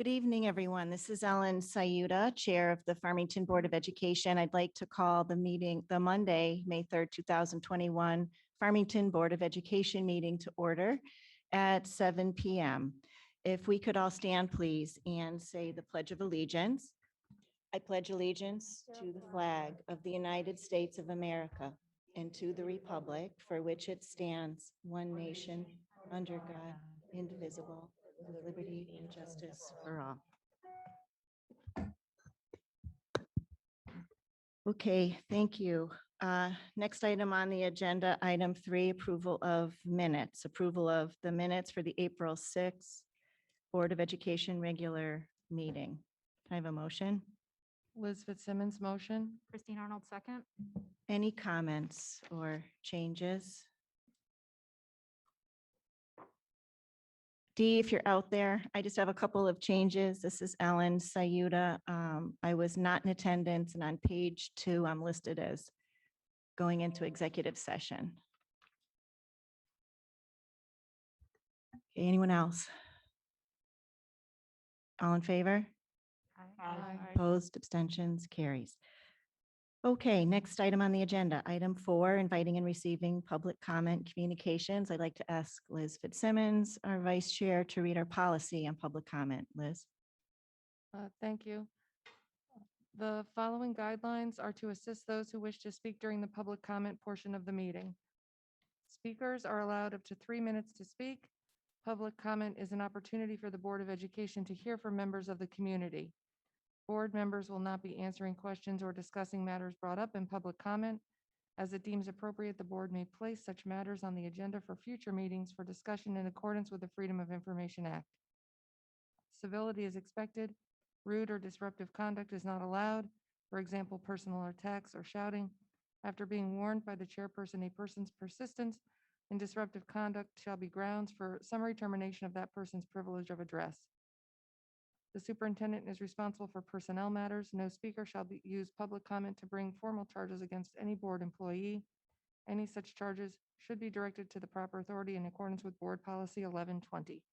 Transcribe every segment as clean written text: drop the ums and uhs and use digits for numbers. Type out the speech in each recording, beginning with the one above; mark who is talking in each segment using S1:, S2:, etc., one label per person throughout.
S1: Good evening, everyone. This is Ellen Sayuda, Chair of the Farmington Board of Education. I'd like to call the meeting, the Monday, May 3rd, 2021, Farmington Board of Education meeting to order at 7 p.m. If we could all stand, please, and say the Pledge of Allegiance. I pledge allegiance to the flag of the United States of America and to the republic for which it stands, one nation, under God, indivisible, with liberty and justice for all. Okay, thank you. Next item on the agenda, item 3, approval of minutes. Approval of the minutes for the April 6th Board of Education regular meeting. Can I have a motion?
S2: Liz Fitzsimmons, motion.
S3: Christine Arnold, second.
S1: Any comments or changes? Dee, if you're out there, I just have a couple of changes. This is Ellen Sayuda. I was not in attendance, and on page 2, I'm listed as going into executive session. Okay, anyone else? All in favor?
S2: Aye.
S1: Opposed, abstentions, carries. Okay, next item on the agenda, item 4, inviting and receiving public comment communications. I'd like to ask Liz Fitzsimmons, our vice chair, to read our policy on public comment. Liz?
S2: Thank you. The following guidelines are to assist those who wish to speak during the public comment portion of the meeting. Speakers are allowed up to 3 minutes to speak. Public comment is an opportunity for the Board of Education to hear from members of the community. Board members will not be answering questions or discussing matters brought up in public comment. As it deems appropriate, the board may place such matters on the agenda for future meetings for discussion in accordance with the Freedom of Information Act. Civility is expected. Rude or disruptive conduct is not allowed. For example, personal attacks or shouting. After being warned by the chairperson, a person's persistence in disruptive conduct shall be grounds for summary termination of that person's privilege of address. The superintendent is responsible for personnel matters. No speaker shall use public comment to bring formal charges against any board employee. Any such charges should be directed to the proper authority in accordance with Board Policy 1120.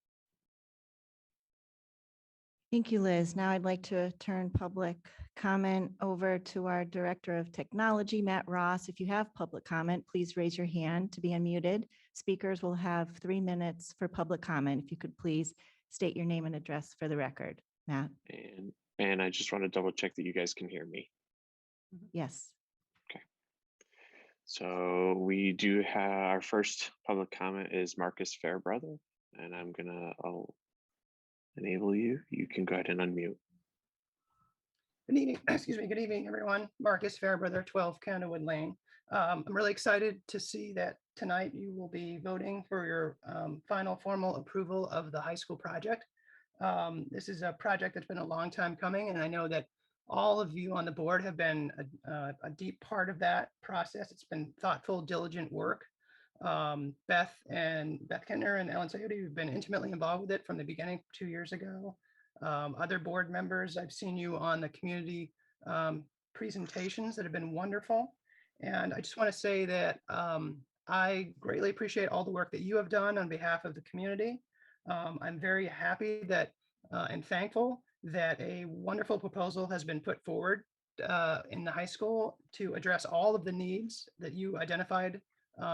S1: Thank you, Liz. Now I'd like to turn public comment over to our Director of Technology, Matt Ross. If you have public comment, please raise your hand to be unmuted. Speakers will have 3 minutes for public comment. If you could please state your name and address for the record. Matt?
S4: And I just want to double check that you guys can hear me.
S1: Yes.
S4: So we do have our first public comment is Marcus Fairbrother, and I'll enable you. You can go ahead and unmute.
S5: Good evening, good evening, everyone. Marcus Fairbrother, 12 Candlewood Lane. I'm really excited to see that tonight you will be voting for your final formal approval of the high school project. This is a project that's been a long time coming, and I know that all of you on the board have been a deep part of that process. It's been thoughtful, diligent work. Beth Kentner and Ellen Sayuda have been intimately involved with it from the beginning 2 years ago. Other board members, I've seen you on the community presentations that have been wonderful. And I just want to say that I greatly appreciate all the work that you have done on behalf of the community. I'm very happy that and thankful that a wonderful proposal has been put forward in the high school to address all of the needs that you identified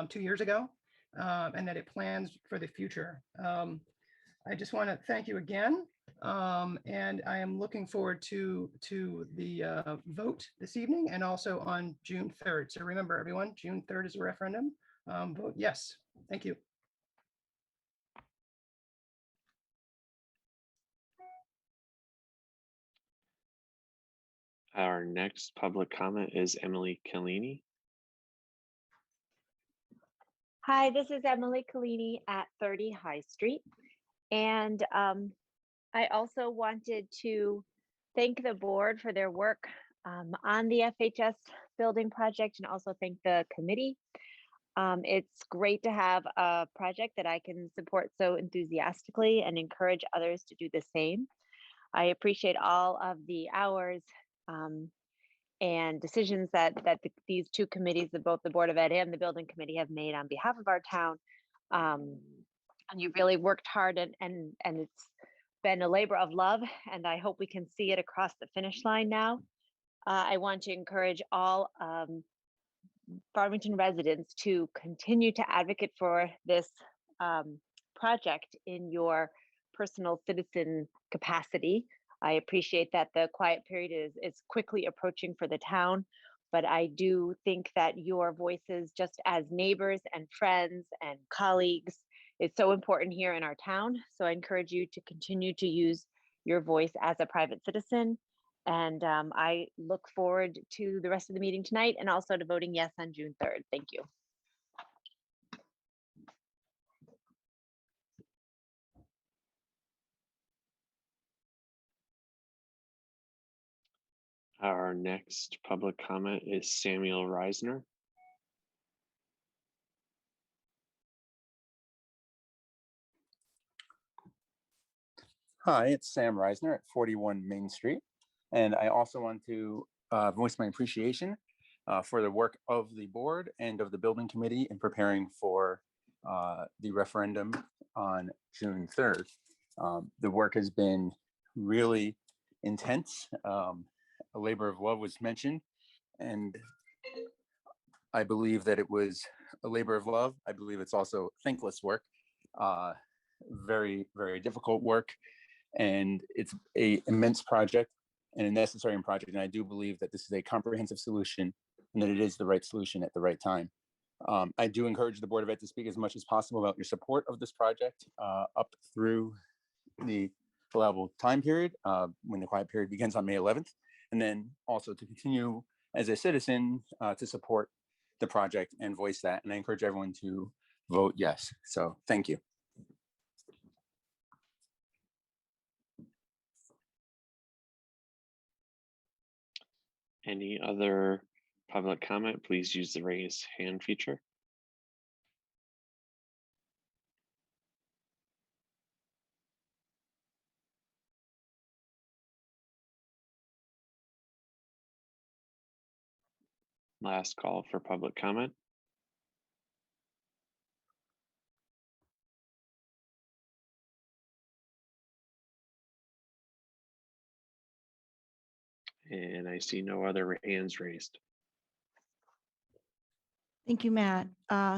S5: 2 years ago, and that it plans for the future. I just want to thank you again, and I am looking forward to the vote this evening and also on June 3rd. So remember, everyone, June 3rd is a referendum. Vote yes. Thank you.
S4: Our next public comment is Emily Kellini.
S6: Hi, this is Emily Collini at 30 High Street. And I also wanted to thank the board for their work on the FHS building project and also thank the committee. It's great to have a project that I can support so enthusiastically and encourage others to do the same. I appreciate all of the hours and decisions that these two committees, both the Board of Ed and the Building Committee, have made on behalf of our town. And you really worked hard, and it's been a labor of love, and I hope we can see it across the finish line now. I want to encourage all Farmington residents to continue to advocate for this project in your personal citizen capacity. I appreciate that the quiet period is quickly approaching for the town, but I do think that your voices, just as neighbors and friends and colleagues, is so important here in our town. So I encourage you to continue to use your voice as a private citizen. And I look forward to the rest of the meeting tonight and also to voting yes on June 3rd. Thank you.
S4: Our next public comment is Samuel Reisner.
S3: Hi, it's Sam Reisner at 41 Main Street. And I also want to voice my appreciation for the work of the board and of the building committee in preparing for the referendum on June 3rd. The work has been really intense. A labor of love was mentioned, and I believe that it was a labor of love. I believe it's also thankless work, very, very difficult work. And it's an immense project and a necessary project. And I do believe that this is a comprehensive solution and that it is the right solution at the right time. I do encourage the Board of Ed to speak as much as possible about your support of this project up through the allowable time period when the quiet period begins on May 11th. And then also to continue as a citizen to support the project and voice that. And I encourage everyone to vote yes. So thank you.
S4: Any other public comment? Please use the raise hand feature. Last call for public comment. And I see no other hands raised.
S1: Thank you, Matt.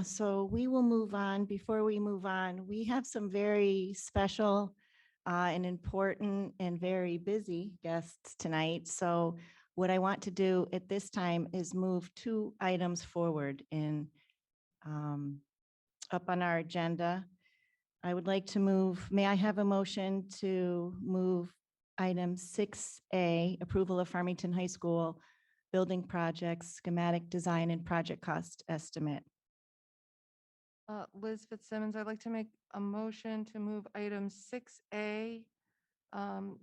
S1: So we will move on. Before we move on, we have some very special and important and very busy guests tonight. So what I want to do at this time is move 2 items forward in up on our agenda. I would like to move, may I have a motion to move item 6A, approval of Farmington High School building projects, schematic design and project cost estimate.
S2: Liz Fitzsimmons, I'd like to make a motion to move item 6A and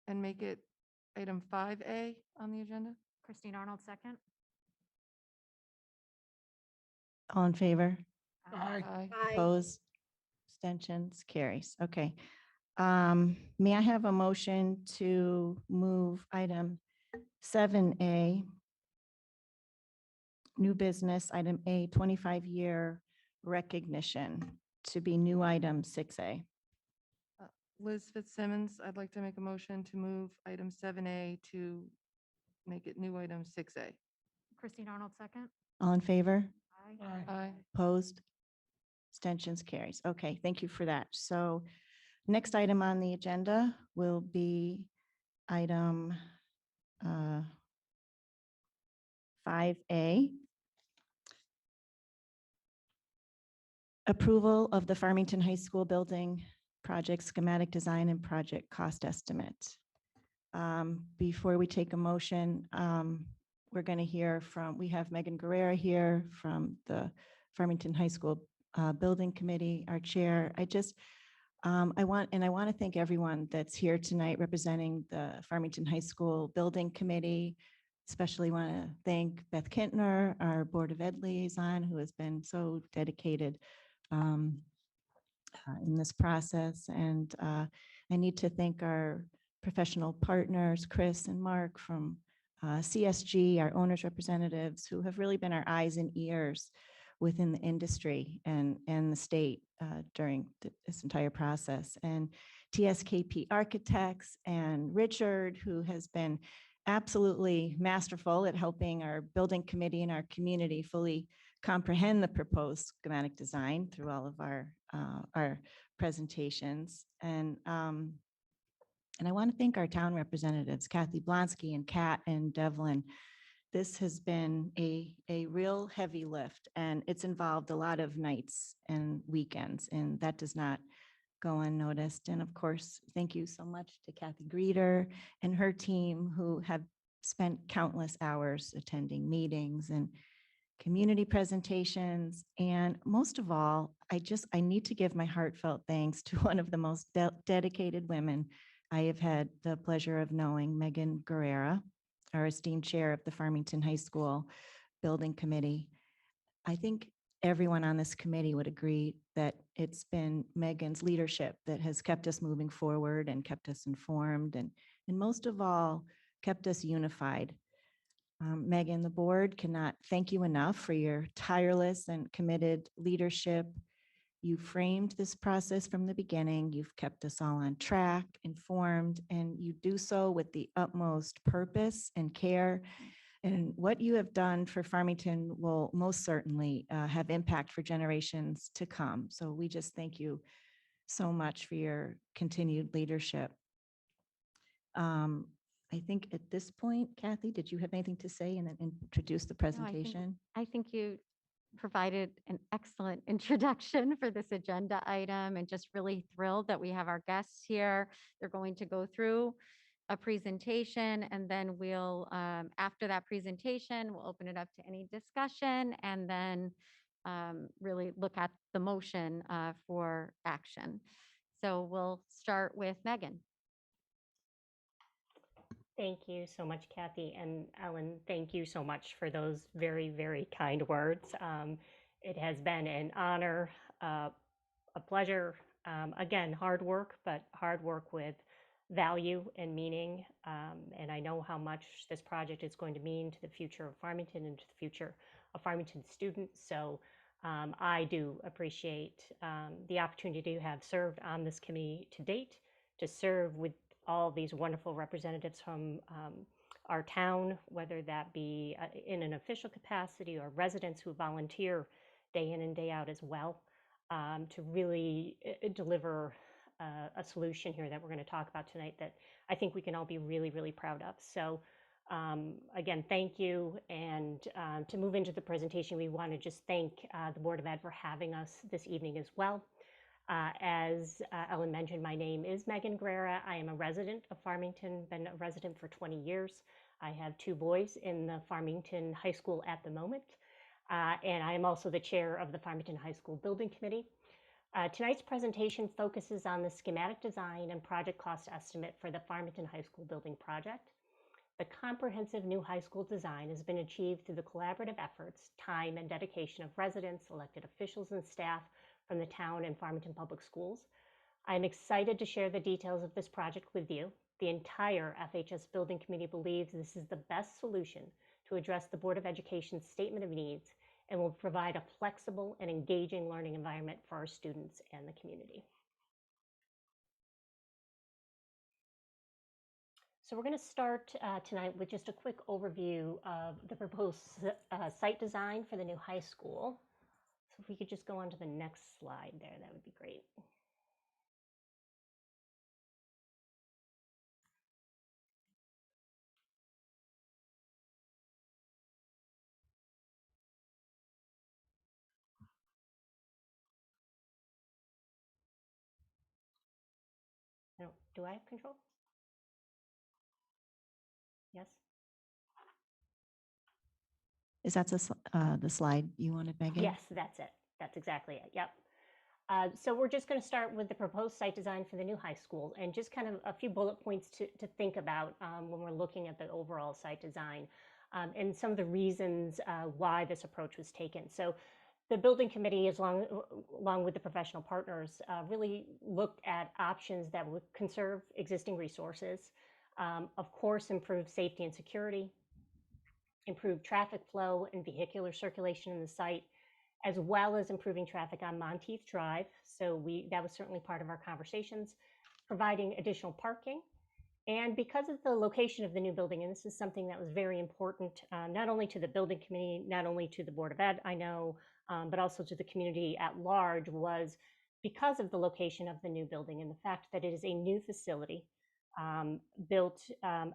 S2: make it item 5A on the agenda.
S7: Christine Arnold, second.
S1: All in favor?
S2: Aye.
S1: Opposed? Abstentions? Carries. Okay. May I have a motion to move item 7A, new business, item A, 25-year recognition to be new item 6A.
S2: Liz Fitzsimmons, I'd like to make a motion to move item 7A to make it new item 6A.
S7: Christine Arnold, second.
S1: All in favor?
S2: Aye.
S1: Opposed? Abstentions? Carries. Okay, thank you for that. So next item on the agenda will be item 5A. Approval of the Farmington High School building project schematic design and project cost estimate. Before we take a motion, we're going to hear from, we have Megan Guerrera here from the Farmington High School Building Committee, our chair. I want to thank everyone that's here tonight representing the Farmington High School Building Committee. Especially want to thank Beth Kintner, our Board of Ed liaison, who has been so dedicated in this process. And I need to thank our professional partners, Chris and Mark from CSG, our owners representatives, who have really been our eyes and ears within the industry and the state during this entire process. And TSKP Architects, and Richard, who has been absolutely masterful at helping our building committee and our community fully comprehend the proposed schematic design through all of our presentations. And I want to thank our town representatives, Kathy Blonsky and Kat and Devlin. This has been a real heavy lift, and it's involved a lot of nights and weekends, and that does not go unnoticed. And of course, thank you so much to Kathy Greeter and her team, who have spent countless hours attending meetings and community presentations. And most of all, I need to give my heartfelt thanks to one of the most dedicated women I have had the pleasure of knowing, Megan Guerrera, our esteemed chair of the Farmington High School Building Committee. I think everyone on this committee would agree that it's been Megan's leadership that has kept us moving forward and kept us informed and most of all, kept us unified. Megan, the board cannot thank you enough for your tireless and committed leadership. You framed this process from the beginning. You've kept us all on track, informed, and you do so with the utmost purpose and care. And what you have done for Farmington will most certainly have impact for generations to come. So we just thank you so much for your continued leadership. I think at this point, Kathy, did you have anything to say and then introduce the presentation?
S8: I think you provided an excellent introduction for this agenda item, and just really thrilled that we have our guests here. They're going to go through a presentation, and then we'll, after that presentation, we'll open it up to any discussion, and then really look at the motion for action. So we'll start with Megan.
S9: Thank you so much, Kathy. And Ellen, thank you so much for those very, very kind words. It has been an honor, a pleasure. Again, hard work, but hard work with value and meaning. And I know how much this project is going to mean to the future of Farmington and to the future of Farmington students. So I do appreciate the opportunity to have served on this committee to date, to serve with all these wonderful representatives from our town, whether that be in an official capacity or residents who volunteer day in and day out as well, to really deliver a solution here that we're going to talk about tonight that I think we can all be really, really proud of. So again, thank you. And to move into the presentation, we want to just thank the Board of Ed for having us this evening as well. As Ellen mentioned, my name is Megan Guerrera. I am a resident of Farmington, been a resident for 20 years. I have 2 boys in the Farmington High School at the moment. And I am also the chair of the Farmington High School Building Committee. Tonight's presentation focuses on the schematic design and project cost estimate for the Farmington High School building project. The comprehensive new high school design has been achieved through the collaborative efforts, time, and dedication of residents, elected officials, and staff from the town and Farmington Public Schools. I'm excited to share the details of this project with you. The entire FHS Building Committee believes this is the best solution to address the Board of Education's statement of needs and will provide a flexible and engaging learning environment for our students and the community. So we're going to start tonight with just a quick overview of the proposed site design for the new high school. So if we could just go on to the next slide there, that would be great. Do I have control? Yes.
S1: Is that the slide you wanted, Megan?
S9: Yes, that's it. That's exactly it. Yep. So we're just going to start with the proposed site design for the new high school and just kind of a few bullet points to think about when we're looking at the overall site design and some of the reasons why this approach was taken. So the building committee, along with the professional partners, really looked at options that would conserve existing resources, of course, improve safety and security, improve traffic flow and vehicular circulation in the site, as well as improving traffic on Monteith Drive. So that was certainly part of our conversations. providing additional parking. And because of the location of the new building, and this is something that was very important, not only to the building committee, not only to the Board of Ed, I know, but also to the community at large, was because of the location of the new building and the fact that it is a new facility built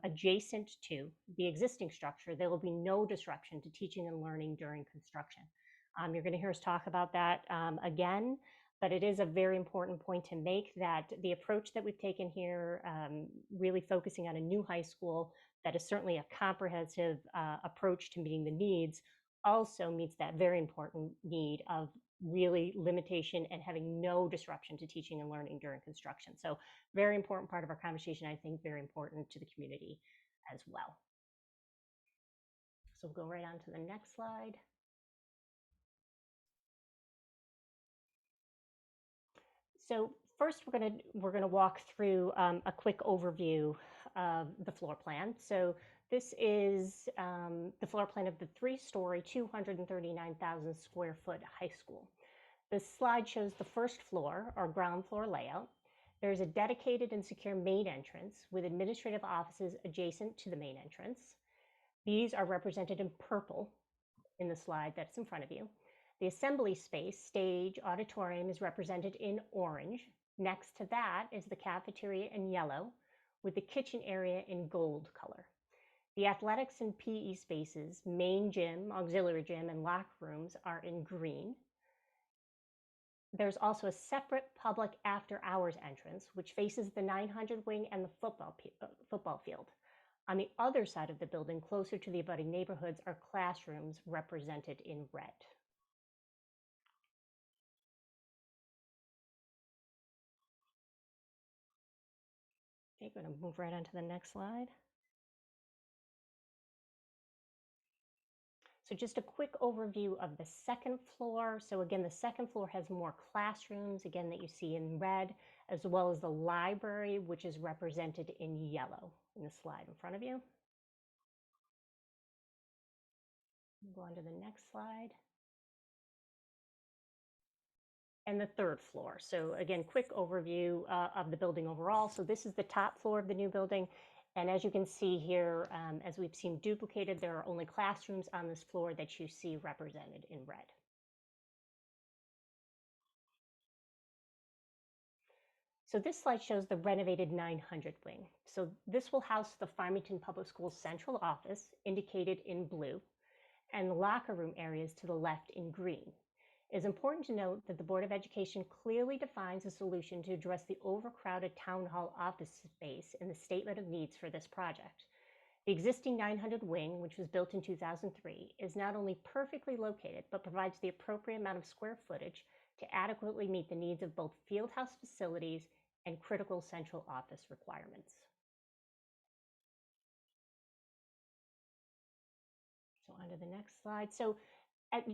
S9: adjacent to the existing structure, there will be no disruption to teaching and learning during construction. You're going to hear us talk about that again, but it is a very important point to make that the approach that we've taken here, really focusing on a new high school that is certainly a comprehensive approach to meeting the needs, also meets that very important need of really limitation and having no disruption to teaching and learning during construction. So very important part of our conversation, I think very important to the community as well. So we'll go right on to the next slide. So first we're gonna walk through a quick overview of the floor plan. So this is the floor plan of the 3-story, 239,000 square foot high school. This slide shows the first floor, or ground floor layout. There's a dedicated and secure main entrance with administrative offices adjacent to the main entrance. These are represented in purple in the slide that's in front of you. The assembly space, stage, auditorium is represented in orange. Next to that is the cafeteria in yellow, with the kitchen area in gold color. The athletics and PE spaces, main gym, auxiliary gym, and locker rooms are in green. There's also a separate public after-hours entrance, which faces the 900 wing and the football field. On the other side of the building, closer to the abutting neighborhoods, are classrooms represented in red. Okay, going to move right on to the next slide. So just a quick overview of the second floor. So again, the second floor has more classrooms, again, that you see in red, as well as the library, which is represented in yellow in the slide in front of you. Go on to the next slide. And the third floor. So again, quick overview of the building overall. So this is the top floor of the new building. And as you can see here, as we've seen duplicated, there are only classrooms on this floor that you see represented in red. So this slide shows the renovated 900 wing. So this will house the Farmington Public Schools central office, indicated in blue, and the locker room areas to the left in green. It is important to note that the Board of Education clearly defines a solution to address the overcrowded town hall office space in the statement of needs for this project. The existing 900 wing, which was built in 2003, is not only perfectly located, but provides the appropriate amount of square footage to adequately meet the needs of both fieldhouse facilities and critical central office requirements. So on to the next slide. So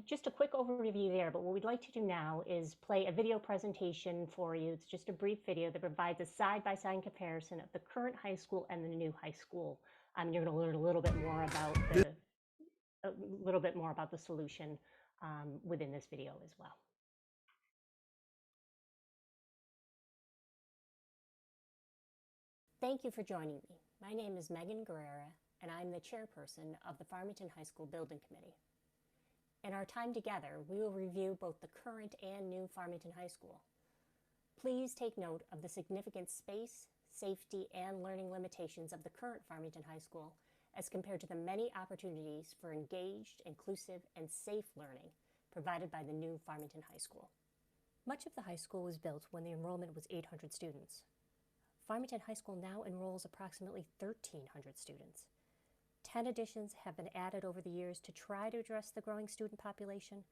S9: just a quick overview there, but what we'd like to do now is play a video presentation for you. It's just a brief video that provides a side-by-side comparison of the current high school and the new high school. You're going to learn a little bit more about the solution within this video as well. Thank you for joining me. My name is Megan Guerrera, and I'm the chairperson of the Farmington High School Building Committee. In our time together, we will review both the current and new Farmington High School. Please take note of the significant space, safety, and learning limitations of the current Farmington High School as compared to the many opportunities for engaged, inclusive, and safe learning provided by the new Farmington High School. Much of the high school was built when the enrollment was 800 students. Farmington High School now enrolls approximately 1,300 students. 10 additions have been added over the years to try to address the growing student population,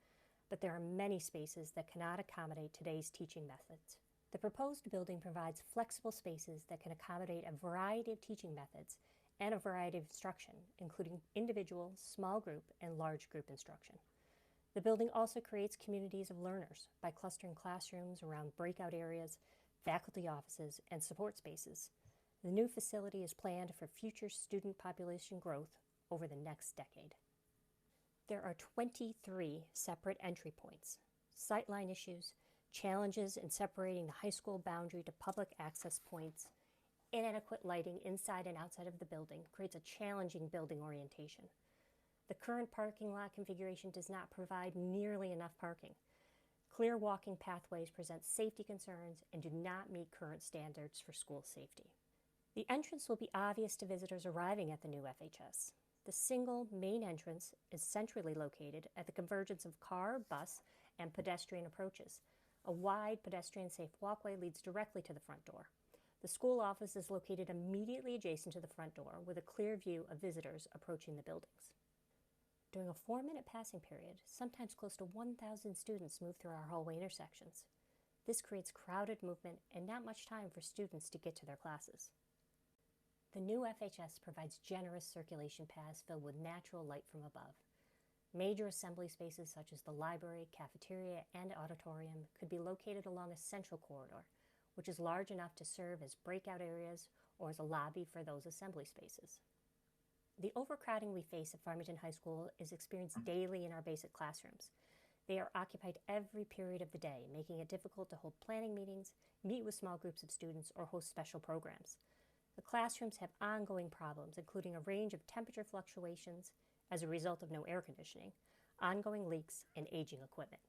S9: but there are many spaces that cannot accommodate today's teaching methods. The proposed building provides flexible spaces that can accommodate a variety of teaching methods and a variety of instruction, including individual, small group, and large group instruction. The building also creates communities of learners by clustering classrooms around breakout areas, faculty offices, and support spaces. The new facility is planned for future student population growth over the next decade. There are 23 separate entry points, sightline issues, challenges in separating the high school boundary to public access points, inadequate lighting inside and outside of the building creates a challenging building orientation. The current parking lot configuration does not provide nearly enough parking. Clear walking pathways present safety concerns and do not meet current standards for school safety. The entrance will be obvious to visitors arriving at the new FHS. The single main entrance is centrally located at the convergence of car, bus, and pedestrian approaches. A wide pedestrian-safe walkway leads directly to the front door. The school office is located immediately adjacent to the front door with a clear view of visitors approaching the buildings. During a 4-minute passing period, sometimes close to 1,000 students move through our hallway intersections. This creates crowded movement and not much time for students to get to their classes. The new FHS provides generous circulation paths filled with natural light from above. Major assembly spaces such as the library, cafeteria, and auditorium could be located along a central corridor, which is large enough to serve as breakout areas or as a lobby for those assembly spaces. The overcrowding we face at Farmington High School is experienced daily in our basic classrooms. They are occupied every period of the day, making it difficult to hold planning meetings, meet with small groups of students, or host special programs. The classrooms have ongoing problems, including a range of temperature fluctuations as a result of no air conditioning, ongoing leaks, and aging equipment.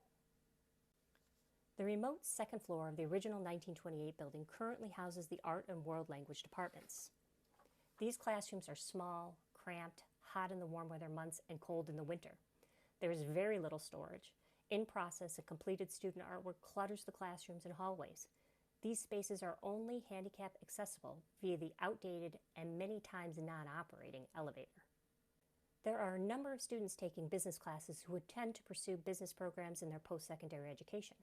S9: The remote second floor of the original 1928 building currently houses the Art and World Language departments. These classrooms are small, cramped, hot in the warm weather months, and cold in the winter. There is very little storage. In process, a completed student artwork clutters the classrooms and hallways. These spaces are only handicap accessible via the outdated and many times non-operating elevator. There are a number of students taking business classes who intend to pursue business programs in their post-secondary education.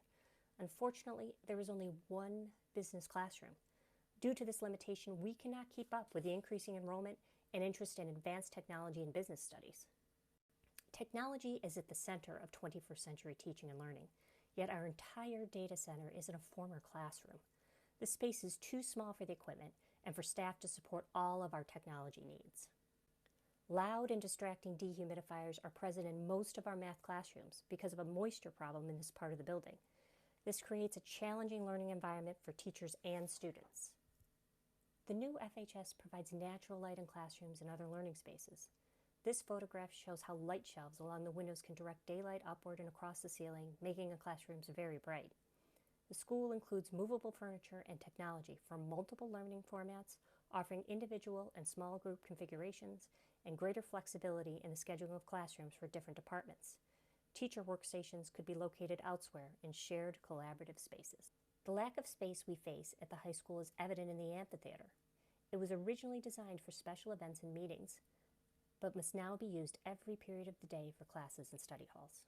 S9: Unfortunately, there is only one business classroom. Due to this limitation, we cannot keep up with the increasing enrollment and interest in advanced technology and business studies. Technology is at the center of 21st century teaching and learning, yet our entire data center is in a former classroom. The space is too small for the equipment and for staff to support all of our technology needs. Loud and distracting dehumidifiers are present in most of our math classrooms because of a moisture problem in this part of the building. This creates a challenging learning environment for teachers and students. The new FHS provides natural light in classrooms and other learning spaces. This photograph shows how light shelves along the windows can direct daylight upward and across the ceiling, making the classrooms very bright. The school includes movable furniture and technology for multiple learning formats, offering individual and small group configurations and greater flexibility in the scheduling of classrooms for different departments. Teacher workstations could be located elsewhere in shared collaborative spaces. The lack of space we face at the high school is evident in the amphitheater. It was originally designed for special events and meetings, but must now be used every period of the day for classes and study halls.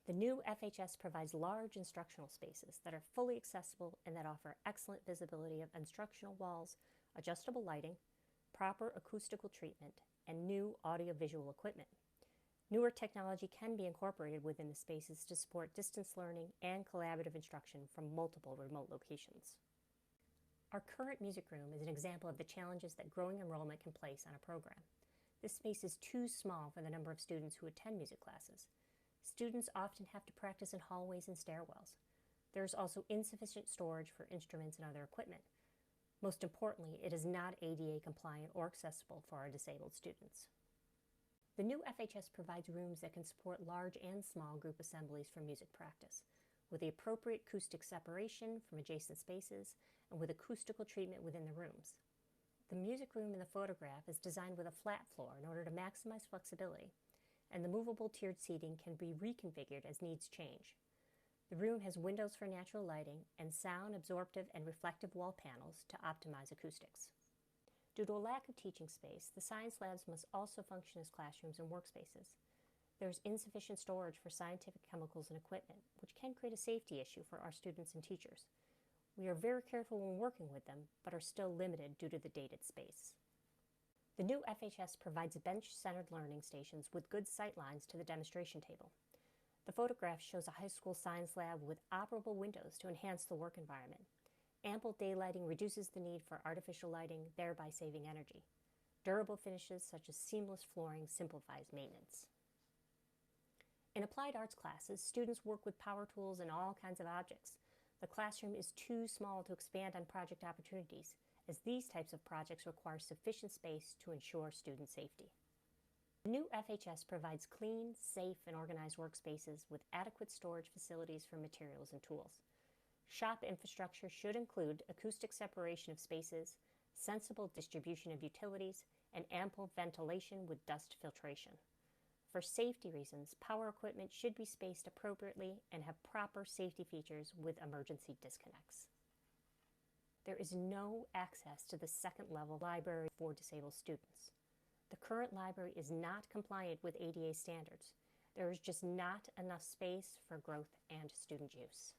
S9: The new FHS provides large instructional spaces that are fully accessible and that offer excellent visibility of instructional walls, adjustable lighting, proper acoustical treatment, and new audiovisual equipment. Newer technology can be incorporated within the spaces to support distance learning and collaborative instruction from multiple remote locations. Our current music room is an example of the challenges that growing enrollment can place on a program. This space is too small for the number of students who attend music classes. Students often have to practice in hallways and stairwells. There is also insufficient storage for instruments and other equipment. Most importantly, it is not ADA compliant or accessible for our disabled students. The new FHS provides rooms that can support large and small group assemblies for music practice, with the appropriate acoustic separation from adjacent spaces and with acoustical treatment within the rooms. The music room in the photograph is designed with a flat floor in order to maximize flexibility, and the movable tiered seating can be reconfigured as needs change. The room has windows for natural lighting and sound absorptive and reflective wall panels to optimize acoustics. Due to a lack of teaching space, the science labs must also function as classrooms and workspaces. There is insufficient storage for scientific chemicals and equipment, which can create a safety issue for our students and teachers. We are very careful when working with them, but are still limited due to the dated space. The new FHS provides bench-centered learning stations with good sight lines to the demonstration table. The photograph shows a high school science lab with operable windows to enhance the work environment. Ample daylighting reduces the need for artificial lighting, thereby saving energy. Durable finishes such as seamless flooring simplifies maintenance. In applied arts classes, students work with power tools and all kinds of objects. The classroom is too small to expand on project opportunities, as these types of projects require sufficient space to ensure student safety. The new FHS provides clean, safe, and organized workspaces with adequate storage facilities for materials and tools. Shop infrastructure should include acoustic separation of spaces, sensible distribution of utilities, and ample ventilation with dust filtration. For safety reasons, power equipment should be spaced appropriately and have proper safety features with emergency disconnects. There is no access to the second-level library for disabled students. The current library is not compliant with ADA standards. There is just not enough space for growth and student use.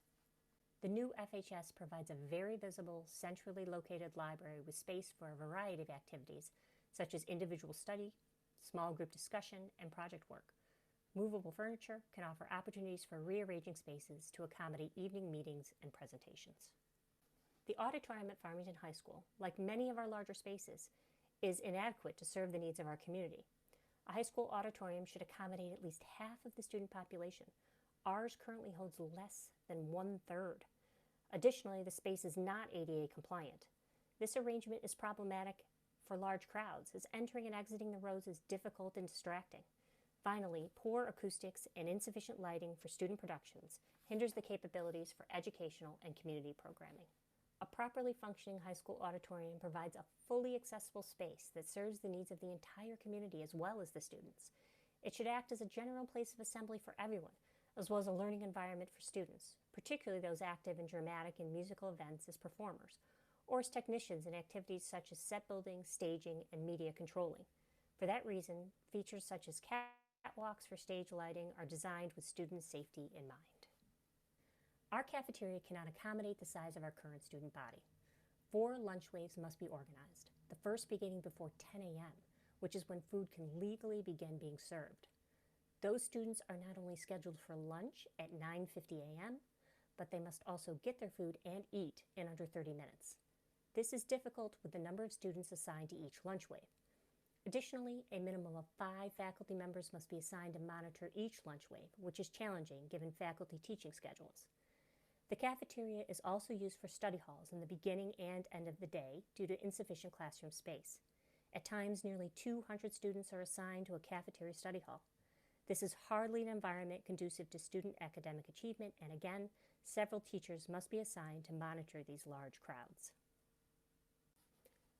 S9: The new FHS provides a very visible, centrally located library with space for a variety of activities, such as individual study, small group discussion, and project work. Movable furniture can offer opportunities for rearranging spaces to accommodate evening meetings and presentations. The auditorium at Farmington High School, like many of our larger spaces, is inadequate to serve the needs of our community. A high school auditorium should accommodate at least half of the student population. Ours currently holds less than 1/3. Additionally, the space is not ADA compliant. This arrangement is problematic for large crowds, as entering and exiting the rows is difficult and distracting. Finally, poor acoustics and insufficient lighting for student productions hinders the capabilities for educational and community programming. A properly functioning high school auditorium provides a fully accessible space that serves the needs of the entire community as well as the students. It should act as a general place of assembly for everyone, as well as a learning environment for students, particularly those active in dramatic and musical events as performers, or as technicians in activities such as set building, staging, and media controlling. For that reason, features such as catwalks for stage lighting are designed with student safety in mind. Our cafeteria cannot accommodate the size of our current student body. 4 lunch waves must be organized, the first beginning before 10 a.m., which is when food can legally begin being served. Those students are not only scheduled for lunch at 9:50 a.m., but they must also get their food and eat in under 30 minutes. This is difficult with the number of students assigned to each lunch wave. Additionally, a minimum of 5 faculty members must be assigned to monitor each lunch wave, which is challenging given faculty teaching schedules. The cafeteria is also used for study halls in the beginning and end of the day due to insufficient classroom space. At times, nearly 200 students are assigned to a cafeteria study hall. This is hardly an environment conducive to student academic achievement, and again, several teachers must be assigned to monitor these large crowds.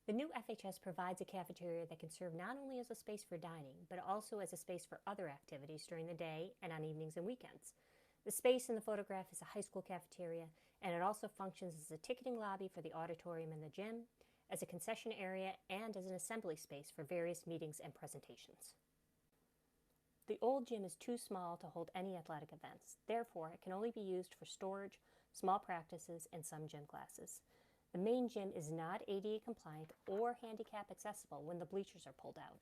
S9: The new FHS provides a cafeteria that can serve not only as a space for dining, but also as a space for other activities during the day and on evenings and weekends. The space in the photograph is a high school cafeteria, and it also functions as a ticketing lobby for the auditorium and the gym, as a concession area, and as an assembly space for various meetings and presentations. The old gym is too small to hold any athletic events. Therefore, it can only be used for storage, small practices, and some gym classes. The main gym is not ADA compliant or handicap accessible when the bleachers are pulled out.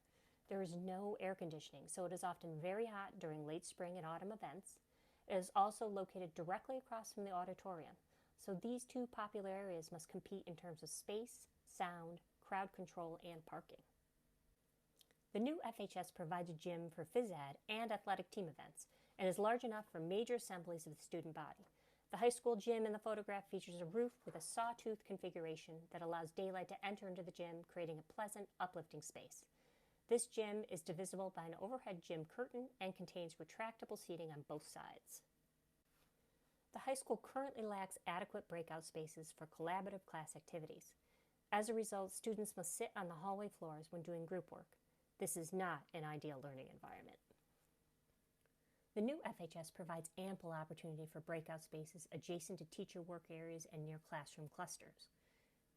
S9: There is no air conditioning, so it is often very hot during late spring and autumn events. It is also located directly across from the auditorium, so these two popular areas must compete in terms of space, sound, crowd control, and parking. The new FHS provides a gym for phys ed and athletic team events and is large enough for major assemblies of the student body. The high school gym in the photograph features a roof with a sawtooth configuration that allows daylight to enter into the gym, creating a pleasant, uplifting space. This gym is divisible by an overhead gym curtain and contains retractable seating on both sides. The high school currently lacks adequate breakout spaces for collaborative class activities. As a result, students must sit on the hallway floors when doing group work. This is not an ideal learning environment. The new FHS provides ample opportunity for breakout spaces adjacent to teacher work areas and near classroom clusters.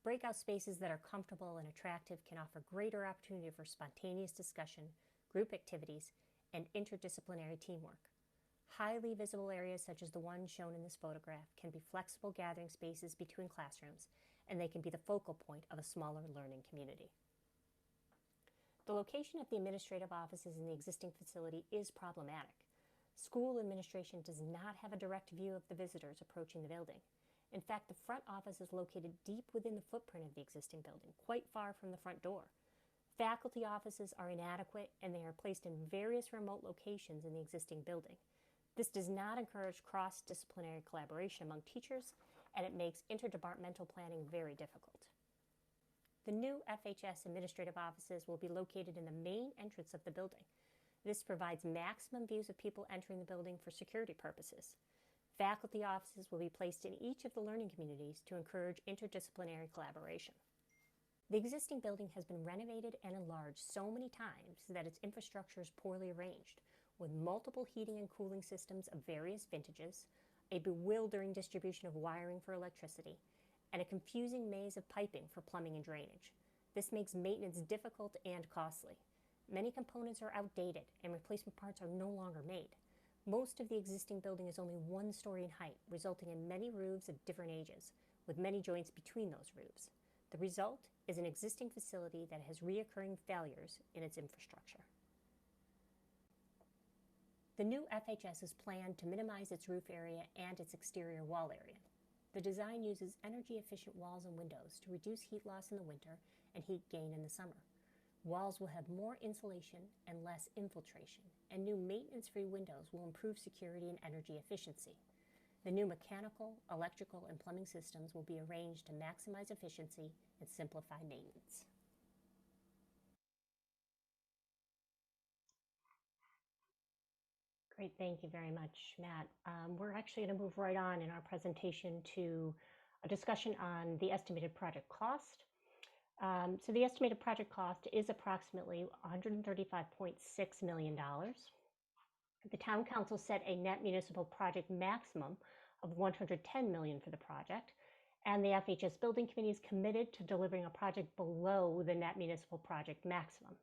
S9: Breakout spaces that are comfortable and attractive can offer greater opportunity for spontaneous discussion, group activities, and interdisciplinary teamwork. Highly visible areas such as the one shown in this photograph can be flexible gathering spaces between classrooms, and they can be the focal point of a smaller learning community. The location of the administrative offices in the existing facility is problematic. School administration does not have a direct view of the visitors approaching the building. In fact, the front office is located deep within the footprint of the existing building, quite far from the front door. Faculty offices are inadequate, and they are placed in various remote locations in the existing building. This does not encourage cross-disciplinary collaboration among teachers, and it makes interdepartmental planning very difficult. The new FHS administrative offices will be located in the main entrance of the building. This provides maximum views of people entering the building for security purposes. Faculty offices will be placed in each of the learning communities to encourage interdisciplinary collaboration. The existing building has been renovated and enlarged so many times that its infrastructure is poorly arranged, with multiple heating and cooling systems of various vintages, a bewildering distribution of wiring for electricity, and a confusing maze of piping for plumbing and drainage. This makes maintenance difficult and costly. Many components are outdated and replacement parts are no longer made. Most of the existing building is only 1 story in height, resulting in many roofs of different ages, with many joints between those roofs. The result is an existing facility that has reoccurring failures in its infrastructure. The new FHS is planned to minimize its roof area and its exterior wall area. The design uses energy-efficient walls and windows to reduce heat loss in the winter and heat gain in the summer. Walls will have more insulation and less infiltration, and new maintenance-free windows will improve security and energy efficiency. The new mechanical, electrical, and plumbing systems will be arranged to maximize efficiency and simplify maintenance. Great, thank you very much, Matt. We're actually going to move right on in our presentation to a discussion on the estimated project cost. So the estimated project cost is approximately $135.6 million. The Town Council set a net municipal project maximum of $110 million for the project, and the FHS Building Committee is committed to delivering a project below the net municipal project maximum.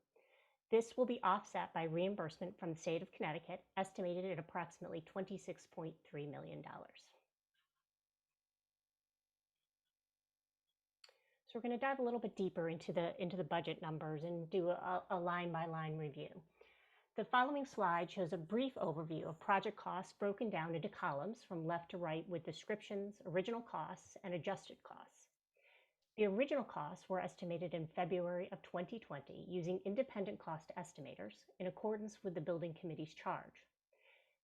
S9: This will be offset by reimbursement from the state of Connecticut, estimated at approximately $26.3 million. So we're going to dive a little bit deeper into the budget numbers and do a line-by-line review. The following slide shows a brief overview of project costs broken down into columns from left to right with descriptions, original costs, and adjusted costs. The original costs were estimated in February of 2020 using independent cost estimators in accordance with the Building Committee's charge.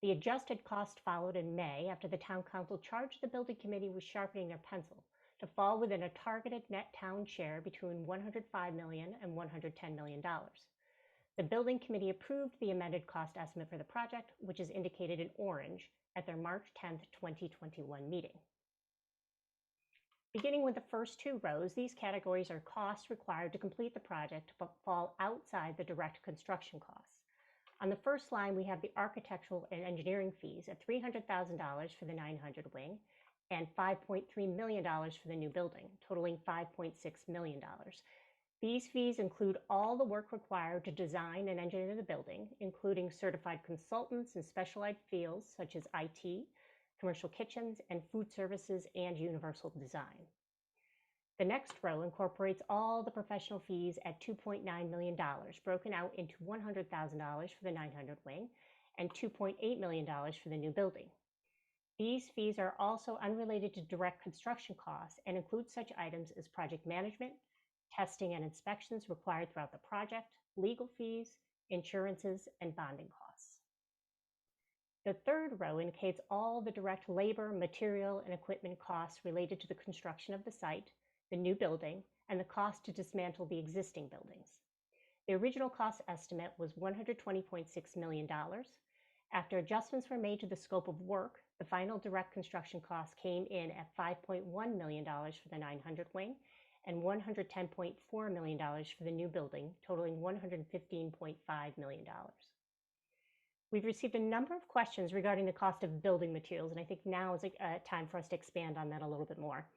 S9: The adjusted cost followed in May after the Town Council charged the Building Committee with sharpening their pencil to fall within a targeted net town share between $105 million and $110 million. The Building Committee approved the amended cost estimate for the project, which is indicated in orange, at their March 10, 2021 meeting. Beginning with the first 2 rows, these categories are costs required to complete the project but fall outside the direct construction costs. On the first line, we have the architectural and engineering fees at $300,000 for the 900 wing and $5.3 million for the new building, totaling $5.6 million. These fees include all the work required to design and engineer the building, including certified consultants in specialized fields such as IT, commercial kitchens, and food services and universal design. The next row incorporates all the professional fees at $2.9 million, broken out into $100,000 for the 900 wing and $2.8 million for the new building. These fees are also unrelated to direct construction costs and include such items as project management, testing and inspections required throughout the project, legal fees, insurances, and bonding costs. The third row indicates all the direct labor, material, and equipment costs related to the construction of the site, the new building, and the cost to dismantle the existing buildings. The original cost estimate was $120.6 million. After adjustments were made to the scope of work, the final direct construction cost came in at $5.1 million for the 900 wing and $110.4 million for the new building, totaling $115.5 million. We've received a number of questions regarding the cost of building materials, and I think now is a time for us to expand on that a little bit more.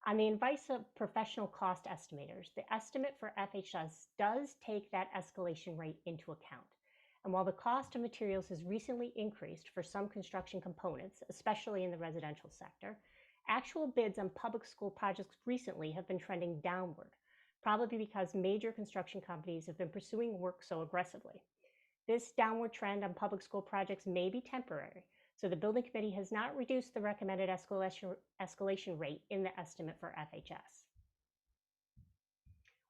S9: On the advice of professional cost estimators, the estimate for FHS does take that escalation rate into account. And while the cost of materials has recently increased for some construction components, especially in the residential sector, actual bids on public school projects recently have been trending downward, probably because major construction companies have been pursuing work so aggressively. This downward trend on public school projects may be temporary, so the Building Committee has not reduced the recommended escalation rate in the estimate for FHS.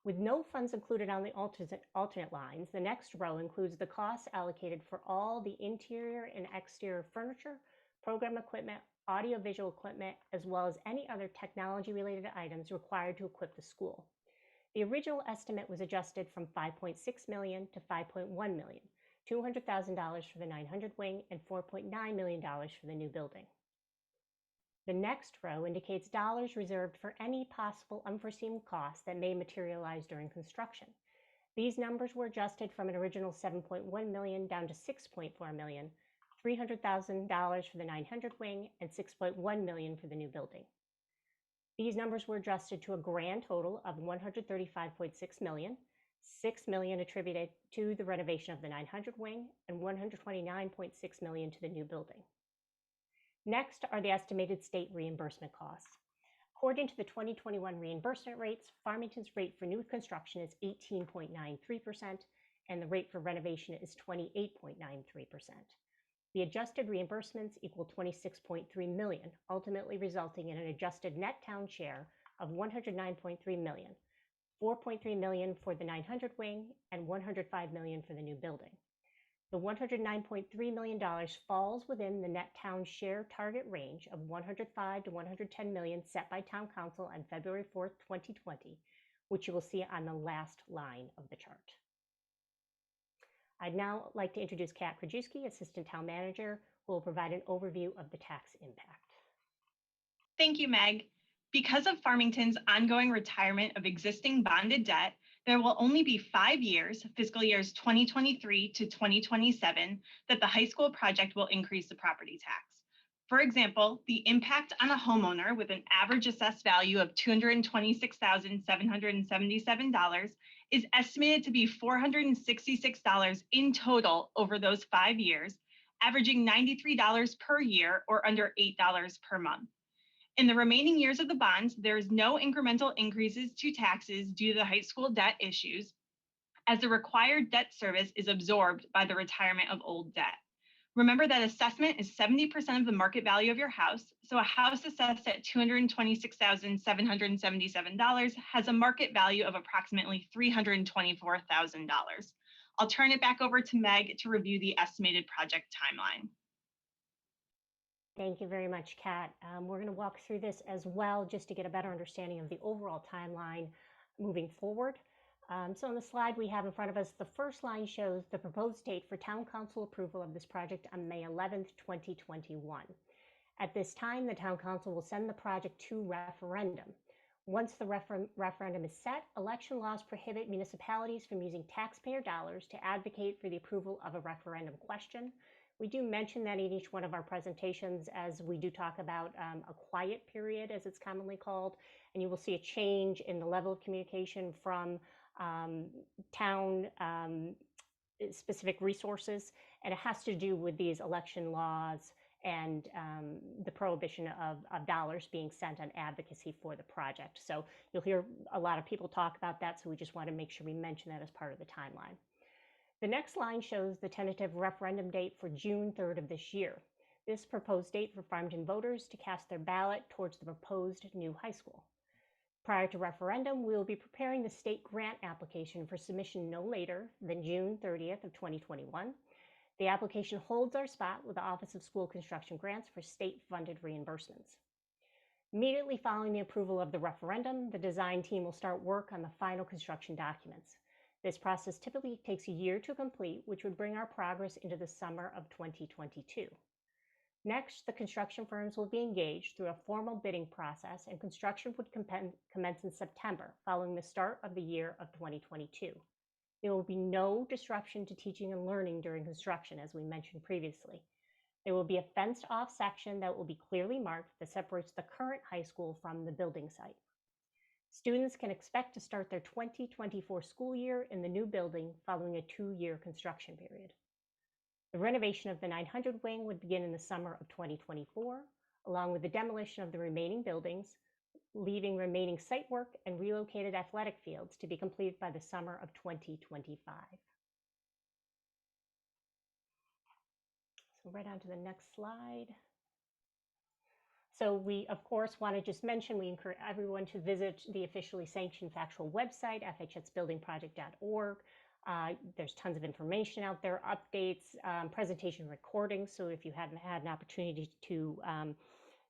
S9: With no funds included on the alternate lines, the next row includes the costs allocated for all the interior and exterior furniture, program equipment, audiovisual equipment, as well as any other technology-related items required to equip the school. The original estimate was adjusted from $5.6 million to $5.1 million, $200,000 for the 900 wing and $4.9 million for the new building. The next row indicates dollars reserved for any possible unforeseen costs that may materialize during construction. These numbers were adjusted from an original $7.1 million down to $6.4 million, $300,000 for the 900 wing and $6.1 million for the new building. These numbers were adjusted to a grand total of $135.6 million, $6 million attributed to the renovation of the 900 wing and $129.6 million to the new building. Next are the estimated state reimbursement costs. According to the 2021 reimbursement rates, Farmington's rate for new construction is 18.93% and the rate for renovation is 28.93%. The adjusted reimbursements equal $26.3 million, ultimately resulting in an adjusted net town share of $109.3 million, $4.3 million for the 900 wing and $105 million for the new building. The $109.3 million falls within the net town share target range of $105 to $110 million set by Town Council on February 4th, 2020, which you will see on the last line of the chart. I'd now like to introduce Kat Krajewski, Assistant Town Manager, who will provide an overview of the tax impact.
S10: Thank you, Meg. Because of Farmington's ongoing retirement of existing bonded debt, there will only be 5 years, fiscal years 2023 to 2027, that the high school project will increase the property tax. For example, the impact on a homeowner with an average assessed value of $226,777 is estimated to be $466 in total over those 5 years, averaging $93 per year or under $8 per month. In the remaining years of the bonds, there is no incremental increases to taxes due to the high school debt issues, as the required debt service is absorbed by the retirement of old debt. Remember that assessment is 70% of the market value of your house, so a house assessed at $226,777 has a market value of approximately $324,000. I'll turn it back over to Meg to review the estimated project timeline.
S9: Thank you very much, Kat. We're going to walk through this as well just to get a better understanding of the overall timeline moving forward. So on the slide we have in front of us, the first line shows the proposed date for Town Council approval of this project on May 11th, 2021. At this time, the Town Council will send the project to referendum. Once the referendum is set, election laws prohibit municipalities from using taxpayer dollars to advocate for the approval of a referendum question. We do mention that in each one of our presentations as we do talk about a quiet period, as it's commonly called, and you will see a change in the level of communication from town specific resources, and it has to do with these election laws and the prohibition of dollars being sent on advocacy for the project. So you'll hear a lot of people talk about that, so we just want to make sure we mention that as part of the timeline. The next line shows the tentative referendum date for June 3rd of this year. This proposed date for Farmington voters to cast their ballot towards the proposed new high school. Prior to referendum, we will be preparing the state grant application for submission no later than June 30th of 2021. The application holds our spot with the Office of School Construction Grants for state-funded reimbursements. Immediately following the approval of the referendum, the design team will start work on the final construction documents. This process typically takes a year to complete, which would bring our progress into the summer of 2022. Next, the construction firms will be engaged through a formal bidding process, and construction would commence in September, following the start of the year of 2022. There will be no disruption to teaching and learning during construction, as we mentioned previously. There will be a fenced-off section that will be clearly marked that separates the current high school from the building site. Students can expect to start their 2024 school year in the new building following a 2-year construction period. The renovation of the 900 wing would begin in the summer of 2024, along with the demolition of the remaining buildings, leaving remaining site work and relocated athletic fields to be completed by the summer of 2025. So right on to the next slide. So we, of course, want to just mention, we encourage everyone to visit the officially sanctioned factual website, fhsbuildingproject.org. There's tons of information out there, updates, presentation recordings. So if you haven't had an opportunity to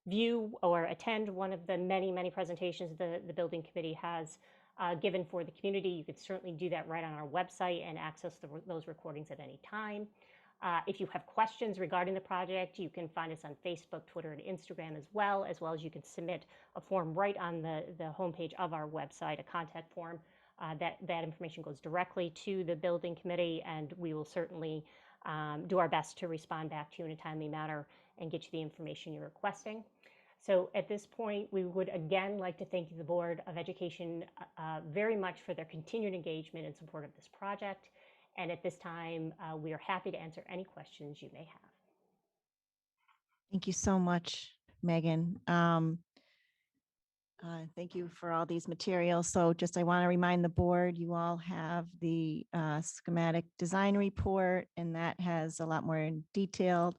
S9: view or attend one of the many, many presentations the building committee has given for the community, you could certainly do that right on our website and access those recordings at any time. If you have questions regarding the project, you can find us on Facebook, Twitter, and Instagram as well as you can submit a form right on the homepage of our website, a contact form. That information goes directly to the building committee, and we will certainly do our best to respond back to you in a timely manner and get you the information you're requesting. So at this point, we would again like to thank the Board of Education very much for their continued engagement and support of this project. And at this time, we are happy to answer any questions you may have.
S1: Thank you so much, Megan. Thank you for all these materials. So just, I want to remind the board, you all have the schematic design report, and that has a lot more detailed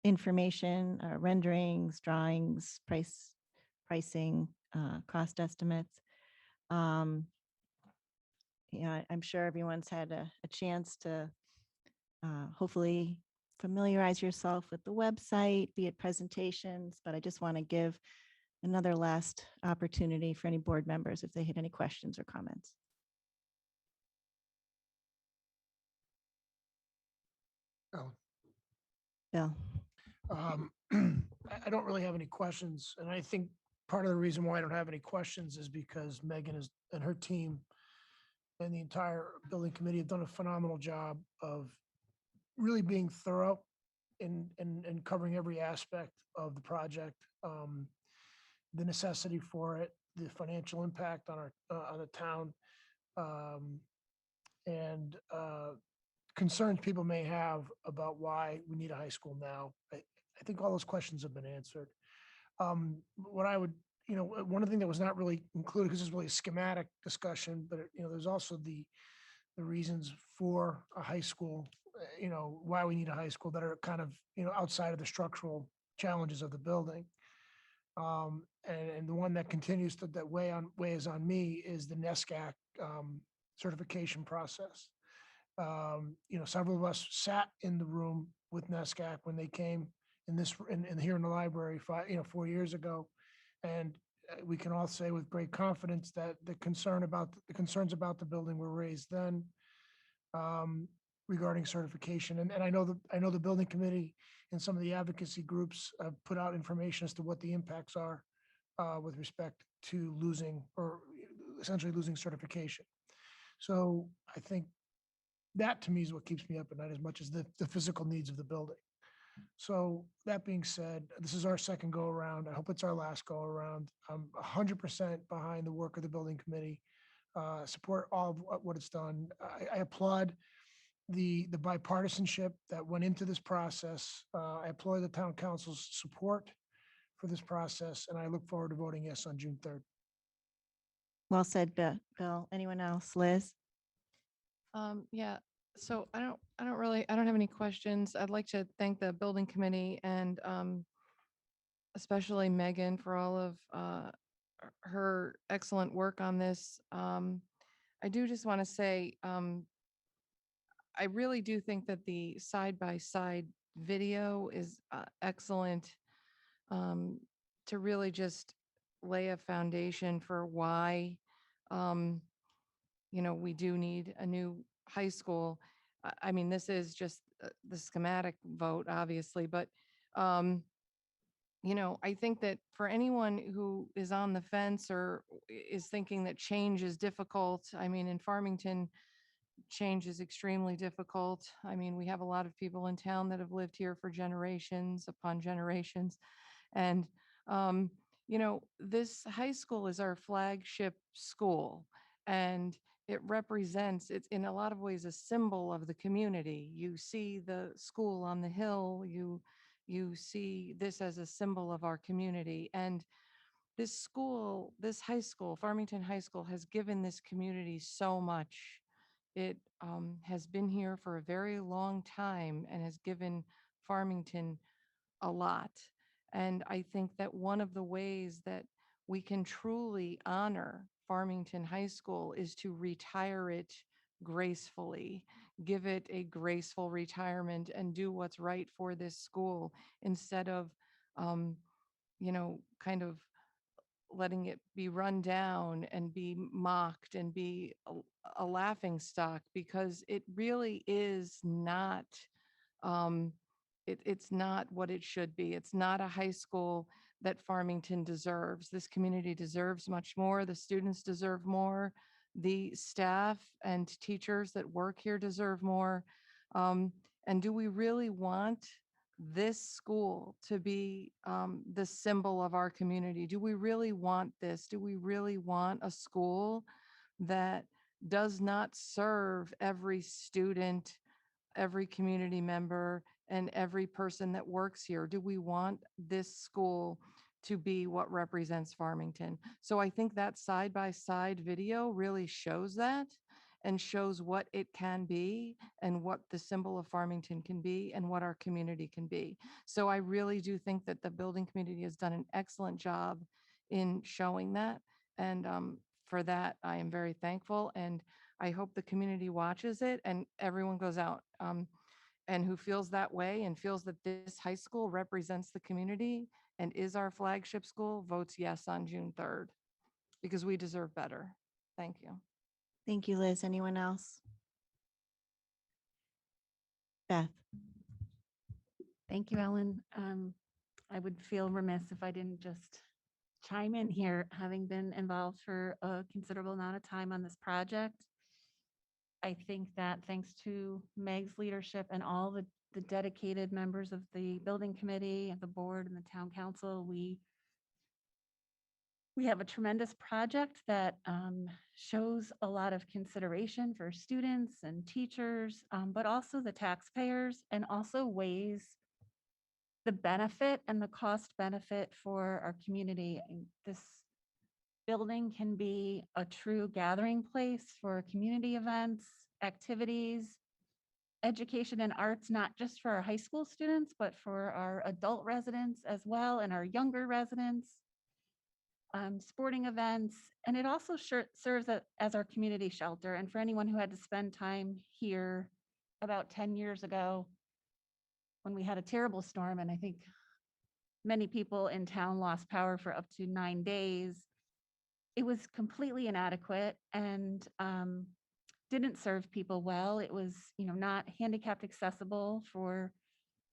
S1: information, renderings, drawings, pricing, cost estimates. Yeah, I'm sure everyone's had a chance to hopefully familiarize yourself with the website, be it presentations, but I just want to give another last opportunity for any board members if they had any questions or comments.
S11: Oh,
S1: Bill.
S11: I don't really have any questions, and I think part of the reason why I don't have any questions is because Megan and her team and the entire building committee have done a phenomenal job of really being thorough and covering every aspect of the project, the necessity for it, the financial impact on the town, and concerns people may have about why we need a high school now. I think all those questions have been answered. What I would, one of the things that was not really included, because it's really a schematic discussion, but there's also the reasons for a high school, why we need a high school that are kind of, outside of the structural challenges of the building. And the one that continues that weighs on me is the NESCAC certification process. Several of us sat in the room with NESCAC when they came here in the library 4 years ago, and we can all say with great confidence that the concerns about the building were raised then regarding certification. And I know the building committee and some of the advocacy groups have put out information as to what the impacts are with respect to essentially losing certification. So I think that to me is what keeps me up at night as much as the physical needs of the building. So that being said, this is our second go around. I hope it's our last go around. I'm 100% behind the work of the building committee, support all of what it's done. I applaud the bipartisanship that went into this process. I applaud the town council's support for this process, and I look forward to voting yes on June 3rd.
S1: Well said, Bill. Anyone else? Liz?
S2: Yeah, so I don't have any questions. I'd like to thank the building committee and especially Megan for all of her excellent work on this. I do just want to say, I really do think that the side-by-side video is excellent to really just lay a foundation for why we do need a new high school. I mean, this is just the schematic vote, obviously, but I think that for anyone who is on the fence or is thinking that change is difficult, I mean, in Farmington, change is extremely difficult. I mean, we have a lot of people in town that have lived here for generations upon generations. And, this high school is our flagship school, and it's in a lot of ways a symbol of the community. You see the school on the hill, you see this as a symbol of our community. And this high school, Farmington High School, has given this community so much. It has been here for a very long time and has given Farmington a lot. And I think that one of the ways that we can truly honor Farmington High School is to retire it gracefully, give it a graceful retirement, and do what's right for this school instead of kind of letting it be run down and be mocked and be a laughing stock, because it really is not, it's not what it should be. It's not a high school that Farmington deserves. This community deserves much more. The students deserve more. The staff and teachers that work here deserve more. And do we really want this school to be the symbol of our community? Do we really want this? Do we really want a school that does not serve every student, every community member, and every person that works here? Do we want this school to be what represents Farmington? So I think that side-by-side video really shows that, and shows what it can be and what the symbol of Farmington can be and what our community can be. So I really do think that the building community has done an excellent job in showing that. And for that, I am very thankful. And I hope the community watches it and everyone goes out and who feels that way and feels that this high school represents the community and is our flagship school, votes yes on June 3rd, because we deserve better. Thank you.
S1: Thank you, Liz. Anyone else? Beth?
S12: Thank you, Ellen. I would feel remiss if I didn't just chime in here, having been involved for a considerable amount of time on this project. I think that thanks to Meg's leadership and all the dedicated members of the building committee and the board and the town council, we have a tremendous project that shows a lot of consideration for students and teachers, but also the taxpayers, and also weighs the benefit and the cost benefit for our community. And this building can be a true gathering place for community events, activities, education and arts, not just for our high school students, but for our adult residents as well, and our younger residents. Sporting events, and it also serves as our community shelter. And for anyone who had to spend time here about 10 years ago when we had a terrible storm, and I think many people in town lost power for up to 9 days, it was completely inadequate and didn't serve people well. It was, not handicapped accessible for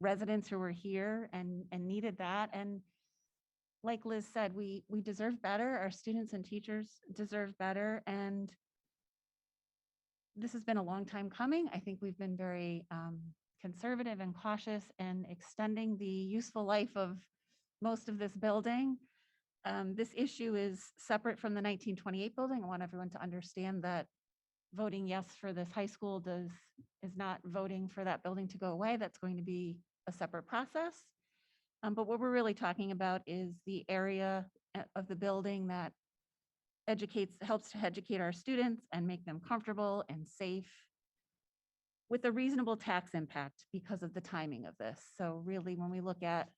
S12: residents who were here and needed that. And like Liz said, we deserve better. Our students and teachers deserve better. And this has been a long time coming. I think we've been very conservative and cautious in extending the useful life of most of this building. This issue is separate from the 1928 building. I want everyone to understand that voting yes for this high school is not voting for that building to go away. That's going to be a separate process. But what we're really talking about is the area of the building that helps to educate our students and make them comfortable and safe with a reasonable tax impact because of the timing of this. So really, when we look at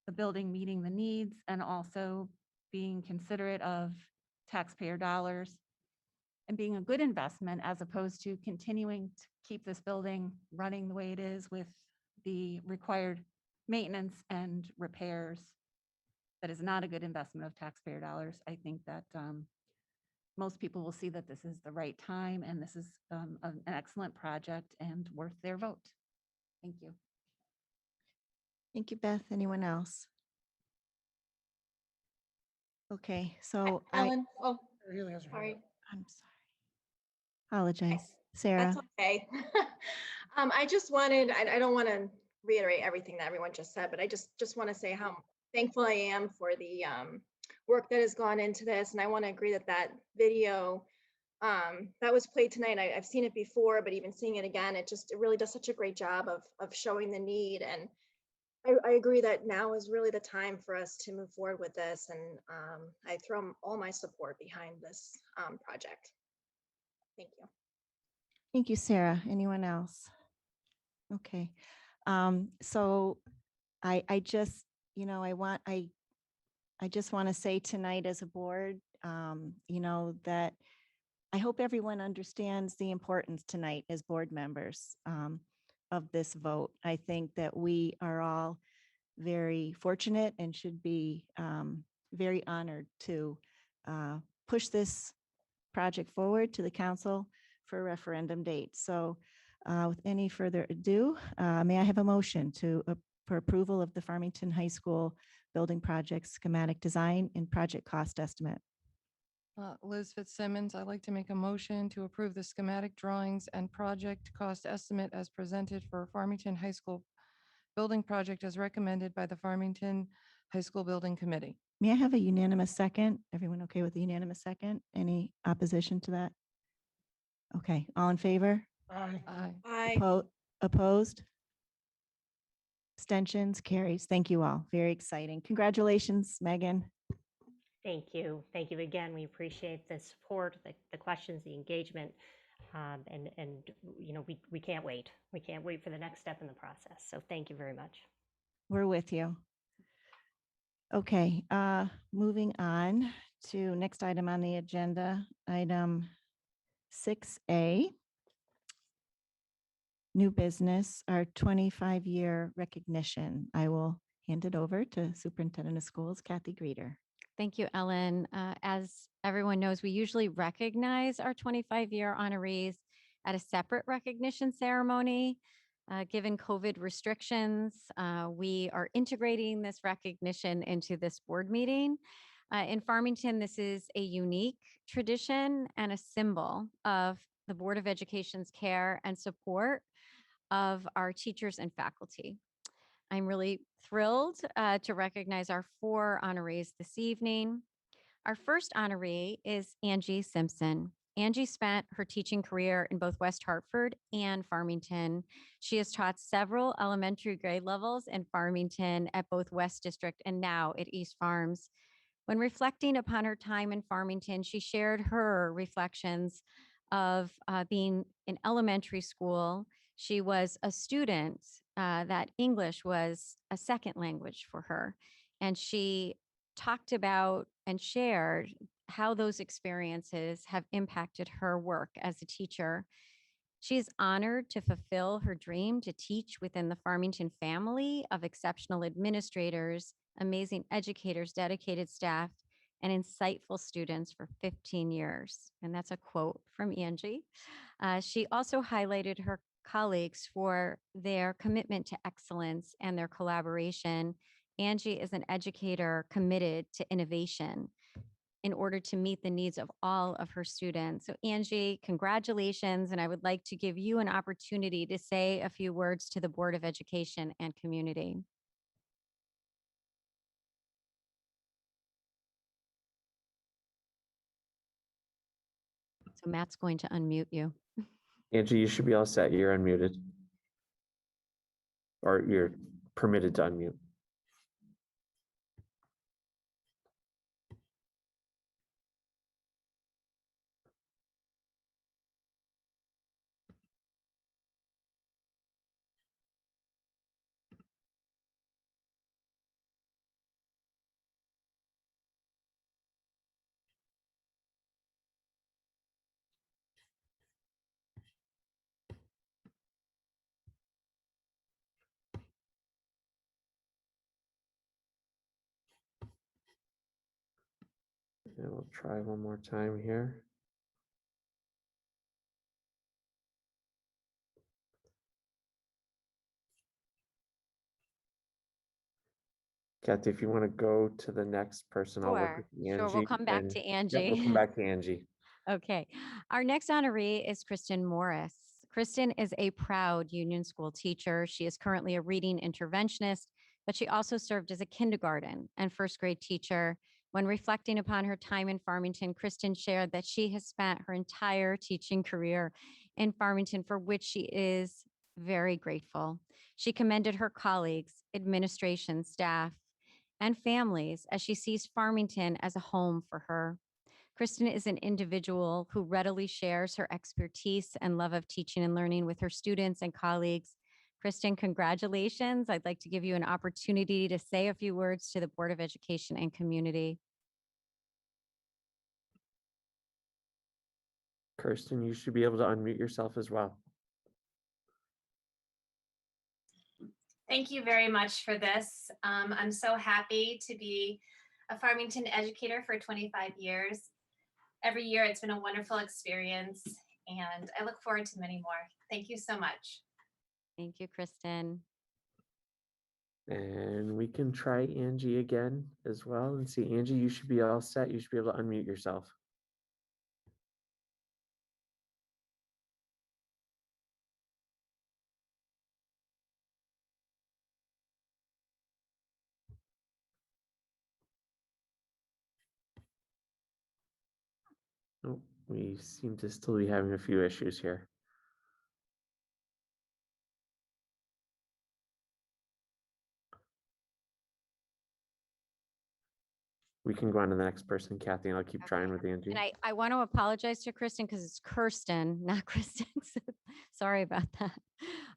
S12: the building meeting the needs and also being considerate of taxpayer dollars and being a good investment, as opposed to continuing to keep this building running the way it is with the required maintenance and repairs, that is not a good investment of taxpayer dollars. I think that most people will see that this is the right time and this is an excellent project and worth their vote. Thank you.
S1: Thank you, Beth. Anyone else? Okay, so
S13: Ellen, oh,
S11: Haley has her hand
S13: sorry.
S11: up.
S1: I'm sorry. Apologize. Sarah?
S13: That's okay. I just wanted, I don't want to reiterate everything that everyone just said, but I just want to say how thankful I am for the work that has gone into this. And I want to agree that video that was played tonight, I've seen it before, but even seeing it again, it really does such a great job of showing the need. And I agree that now is really the time for us to move forward with this. And I throw all my support behind this project. Thank you.
S1: Thank you, Sarah. Anyone else? Okay. So I just, I just want to say tonight as a board, that I hope everyone understands the importance tonight as board members of this vote. I think that we are all very fortunate and should be very honored to push this project forward to the council for a referendum date. So with any further ado, may I have a motion for approval of the Farmington High School building project schematic design and project cost estimate?
S2: Liz Fitzsimmons, I'd like to make a motion to approve the schematic drawings and project cost estimate as presented for Farmington High School building project as recommended by the Farmington High School Building Committee.
S1: May I have a unanimous second? Everyone okay with the unanimous second? Any opposition to that? Okay, all in favor?
S11: Aye.
S2: Aye.
S1: Opposed? Abstentions? Carries. Thank you all. Very exciting. Congratulations, Megan.
S9: Thank you. Thank you again. We appreciate the support, the questions, the engagement. And you know, we can't wait. We can't wait for the next step in the process. So thank you very much.
S1: We're with you. Okay, moving on to next item on the agenda, item 6A. New business, our 25-year recognition. I will hand it over to Superintendent of Schools, Kathy Greeter.
S8: Thank you, Ellen. As everyone knows, we usually recognize our 25-year honorees at a separate recognition ceremony. Given COVID restrictions, we are integrating this recognition into this board meeting. In Farmington, this is a unique tradition and a symbol of the Board of Education's care and support of our teachers and faculty. I'm really thrilled to recognize our 4 honorees this evening. Our first honoree is Angie Simpson. Angie spent her teaching career in both West Hartford and Farmington. She has taught several elementary grade levels in Farmington at both West District and now at East Farms. When reflecting upon her time in Farmington, she shared her reflections of being in elementary school. She was a student that English was a second language for her. And she talked about and shared how those experiences have impacted her work as a teacher. She is honored to fulfill her dream to teach within the Farmington family of exceptional administrators, amazing educators, dedicated staff, and insightful students for 15 years. And that's a quote from Angie. She also highlighted her colleagues for their commitment to excellence and their collaboration. Angie is an educator committed to innovation in order to meet the needs of all of her students. So Angie, congratulations. And I would like to give you an opportunity to say a few words to the Board of Education and community. So Matt's going to unmute you.
S14: Angie, you should be all set. You're unmuted. Or you're permitted to unmute. And we'll try one more time here. Kathy, if you want to go to the next person, I'll work with Angie.
S8: Sure, we'll come back
S14: and-
S8: to
S14: Yep,
S8: Angie.
S14: we'll come back to Angie.
S8: Okay. Our next honoree is Kristen Morris. Kristen is a proud Union School teacher. She is currently a reading interventionist, but she also served as a kindergarten and first grade teacher. When reflecting upon her time in Farmington, Kristen shared that she has spent her entire teaching career in Farmington, for which she is very grateful. She commended her colleagues, administration, staff, and families as she sees Farmington as a home for her. Kristen is an individual who readily shares her expertise and love of teaching and learning with her students and colleagues. Kristen, congratulations. I'd like to give you an opportunity to say a few words to the Board of Education and community.
S14: Kirsten, you should be able to unmute yourself as well.
S15: Thank you very much for this. I'm so happy to be a Farmington educator for 25 years. Every year it's been a wonderful experience and I look forward to many more. Thank you so much.
S8: Thank you, Kristen.
S14: And we can try Angie again as well and see. Angie, you should be all set. You should be able to unmute yourself. Oh, we seem to still be having a few issues here. We can go on to the next person, Kathy, and I'll keep trying with Angie.
S8: And I want to apologize to Kristen because it's Kirsten, not Kristen. So sorry about that.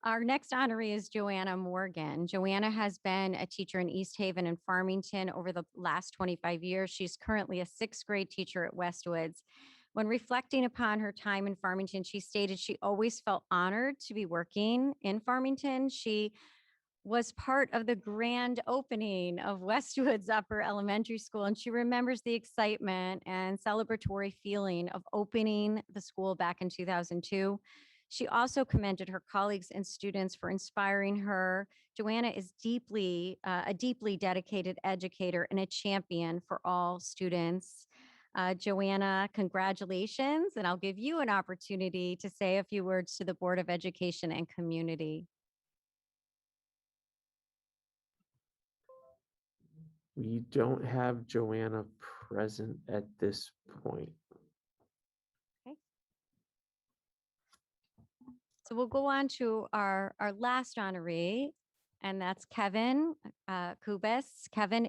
S8: Our next honoree is Joanna Morgan. Joanna has been a teacher in East Haven and Farmington over the last 25 years. She's currently a 6th grade teacher at Westwoods. When reflecting upon her time in Farmington, she stated she always felt honored to be working in Farmington. She was part of the grand opening of Westwoods Upper Elementary School, and she remembers the excitement and celebratory feeling of opening the school back in 2002. She also commended her colleagues and students for inspiring her. Joanna is a deeply dedicated educator and a champion for all students. Joanna, congratulations, and I'll give you an opportunity to say a few words to the Board of Education and community.
S14: We don't have Joanna present at this point.
S8: Okay. So we'll go on to our last honoree, and that's Kevin Kubis. Kevin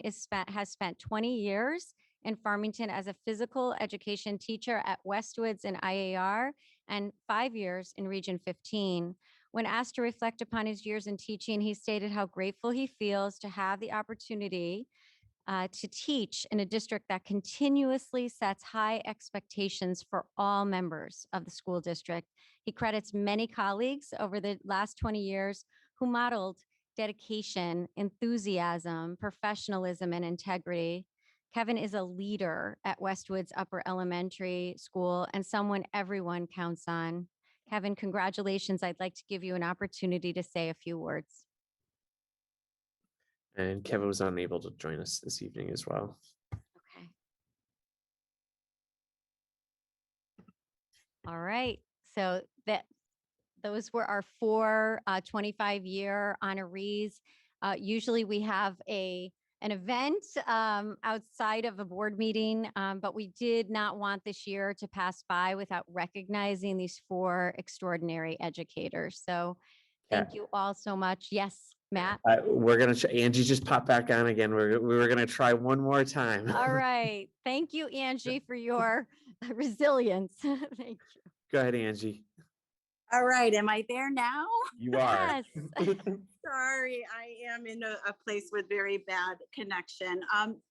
S8: has spent 20 years in Farmington as a physical education teacher at Westwoods and IAR, and 5 years in Region 15. When asked to reflect upon his years in teaching, he stated how grateful he feels to have the opportunity to teach in a district that continuously sets high expectations for all members of the school district. He credits many colleagues over the last 20 years who modeled dedication, enthusiasm, professionalism, and integrity. Kevin is a leader at Westwoods Upper Elementary School and someone everyone counts on. Kevin, congratulations. I'd like to give you an opportunity to say a few words.
S14: And Kevin was unable to join us this evening as well.
S8: Okay. All right. So those were our 4 25-year honorees. Usually we have an event outside of a board meeting, but we did not want this year to pass by without recognizing these 4 extraordinary educators. So thank you all so much. Yes, Matt.
S14: We're gonna Angie just popped back on again. We were gonna try one more time.
S8: All right. Thank you, Angie, for your resilience. Thank you.
S14: Go ahead, Angie.
S16: All right, am I there now?
S14: You are.
S8: Yes.
S16: Sorry, I am in a place with very bad connection.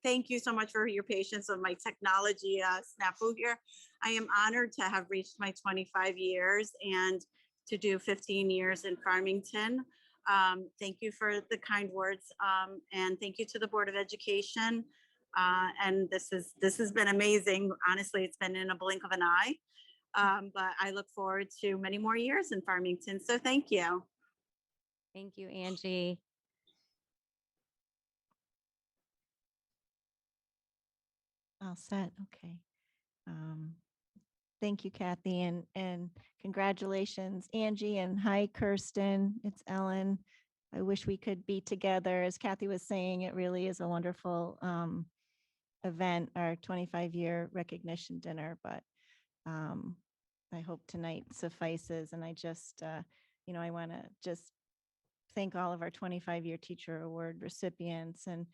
S16: Thank you so much for your patience with my technology snafu here. I am honored to have reached my 25 years and to do 15 years in Farmington. Thank you for the kind words, and thank you to the Board of Education. And this has been amazing. Honestly, it's been in a blink of an eye. But I look forward to many more years in Farmington. So thank you.
S8: Thank you, Angie.
S1: All set. Okay. Thank you, Kathy, and congratulations, Angie, and hi, Kirsten. It's Ellen. I wish we could be together. As Kathy was saying, it really is a wonderful event, our 25-year recognition dinner, but I hope tonight suffices. And I just, I want to just thank all of our 25-year teacher award recipients and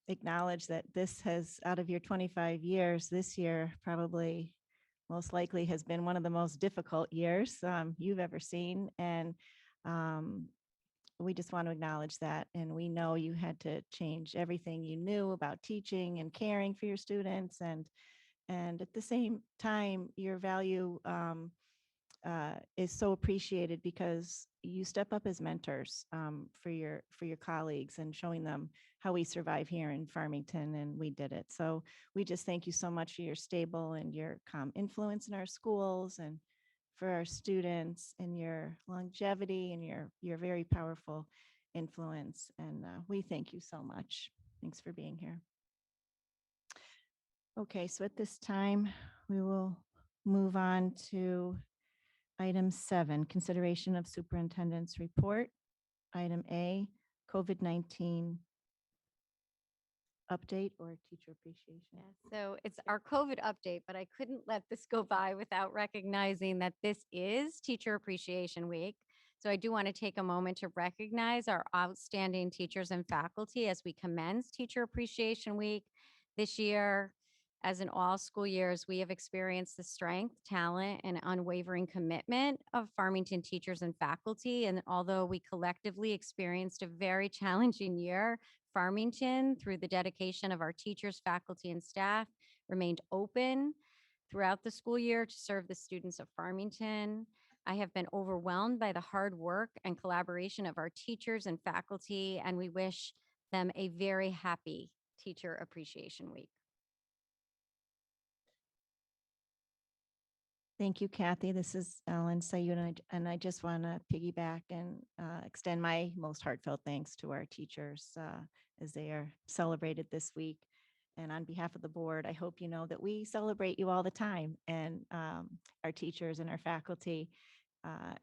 S1: acknowledge that this has, out of your 25 years, this year probably most likely has been one of the most difficult years you've ever seen. And we just want to acknowledge that. And we know you had to change everything you knew about teaching and caring for your students. And at the same time, your value is so appreciated because you step up as mentors for your colleagues and showing them how we survive here in Farmington, and we did it. So we just thank you so much for your stable and your calm influence in our schools and for our students and your longevity and your very powerful influence. And we thank you so much. Thanks for being here. Okay, so at this time, we will move on to item 7, consideration of superintendent's report. Item A, COVID-19 update or teacher appreciation.
S8: Yeah, so it's our COVID update, but I couldn't let this go by without recognizing that this is Teacher Appreciation Week. So I do want to take a moment to recognize our outstanding teachers and faculty as we commence Teacher Appreciation Week this year. As in all school years, we have experienced the strength, talent, and unwavering commitment of Farmington teachers and faculty. And although we collectively experienced a very challenging year, Farmington, through the dedication of our teachers, faculty, and staff, remained open throughout the school year to serve the students of Farmington. I have been overwhelmed by the hard work and collaboration of our teachers and faculty, and we wish them a very happy Teacher Appreciation Week.
S1: Thank you, Kathy. This is Ellen Sayuda, and I just want to piggyback and extend my most heartfelt thanks to our teachers as they are celebrated this week. And on behalf of the board, I hope you know that we celebrate you all the time, and our teachers and our faculty.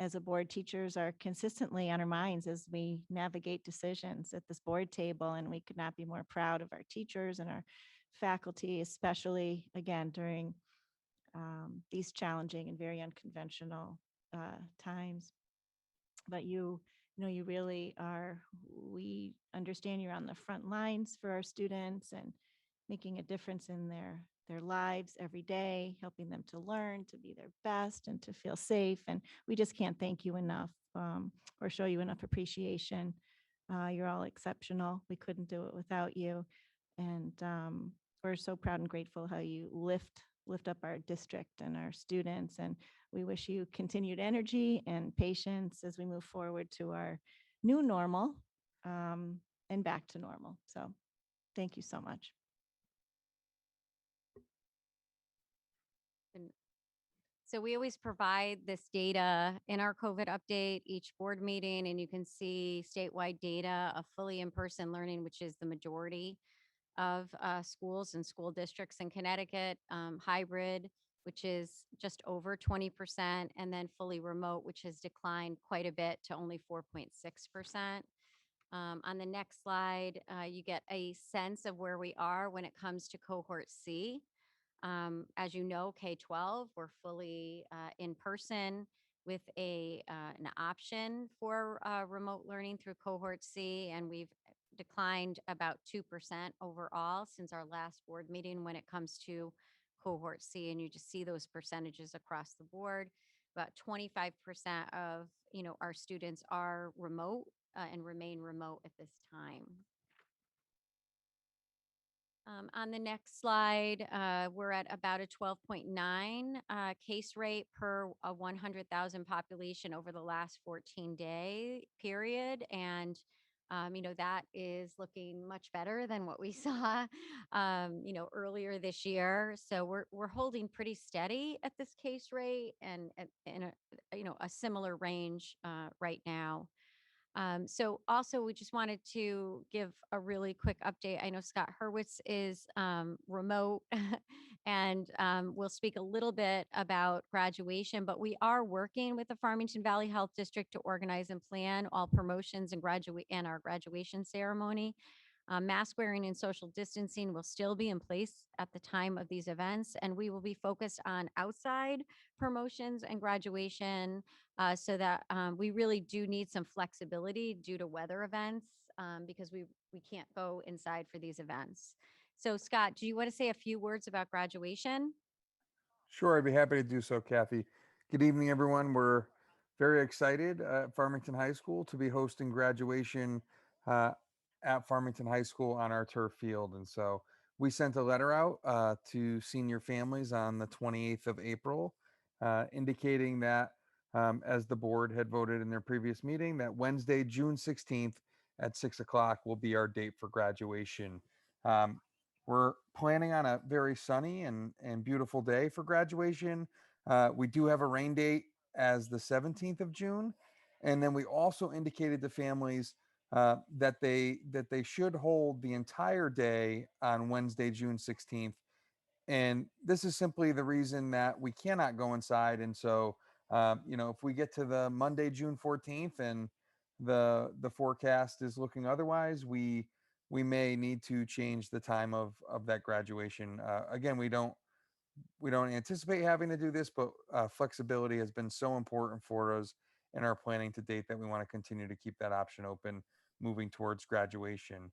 S1: As a board, teachers are consistently on our minds as we navigate decisions at this board table, and we could not be more proud of our teachers and our faculty, especially again during these challenging and very unconventional times. But you really are, we understand you're on the front lines for our students and making a difference in their lives every day, helping them to learn, to be their best and to feel safe. And we just can't thank you enough or show you enough appreciation. You're all exceptional. We couldn't do it without you. And we're so proud and grateful how you lift up our district and our students. And we wish you continued energy and patience as we move forward to our new normal and back to normal. So thank you so much.
S8: So we always provide this data in our COVID update each board meeting, and you can see statewide data of fully in-person learning, which is the majority of schools and school districts in Connecticut, hybrid, which is just over 20%, and then fully remote, which has declined quite a bit to only 4.6%. On the next slide, you get a sense of where we are when it comes to cohort C. As you know, K-12, we're fully in person with an option for remote learning through cohort C, and we've declined about 2% overall since our last board meeting when it comes to cohort C, and you just see those percentages across the board. About 25% of our students are remote and remain remote at this time. On the next slide, we're at about a 12.9 case rate per 100,000 population over the last 14-day period. And, that is looking much better than what we saw, earlier this year. So we're holding pretty steady at this case rate and in a similar range right now. So also we just wanted to give a really quick update. I know Scott Hurwitz is remote and we'll speak a little bit about graduation, but we are working with the Farmington Valley Health District to organize and plan all promotions and our graduation ceremony. Mask wearing and social distancing will still be in place at the time of these events, and we will be focused on outside promotions and graduation so that we really do need some flexibility due to weather events because we can't go inside for these events. So Scott, do you want to say a few words about graduation?
S17: Sure, I'd be happy to do so, Kathy. Good evening, everyone. We're very excited at Farmington High School to be hosting graduation at Farmington High School on our turf field. And so we sent a letter out to senior families on the 28th of April, indicating that as the board had voted in their previous meeting, that Wednesday, June 16th at 6 o'clock will be our date for graduation. We're planning on a very sunny and beautiful day for graduation. We do have a rain date as the 17th of June. And then we also indicated to families that they should hold the entire day on Wednesday, June 16th. And this is simply the reason that we cannot go inside. And so, if we get to the Monday, June 14th, and the forecast is looking otherwise, we may need to change the time of that graduation. Again, we don't anticipate having to do this, but flexibility has been so important for us in our planning to date that we want to continue to keep that option open moving towards graduation.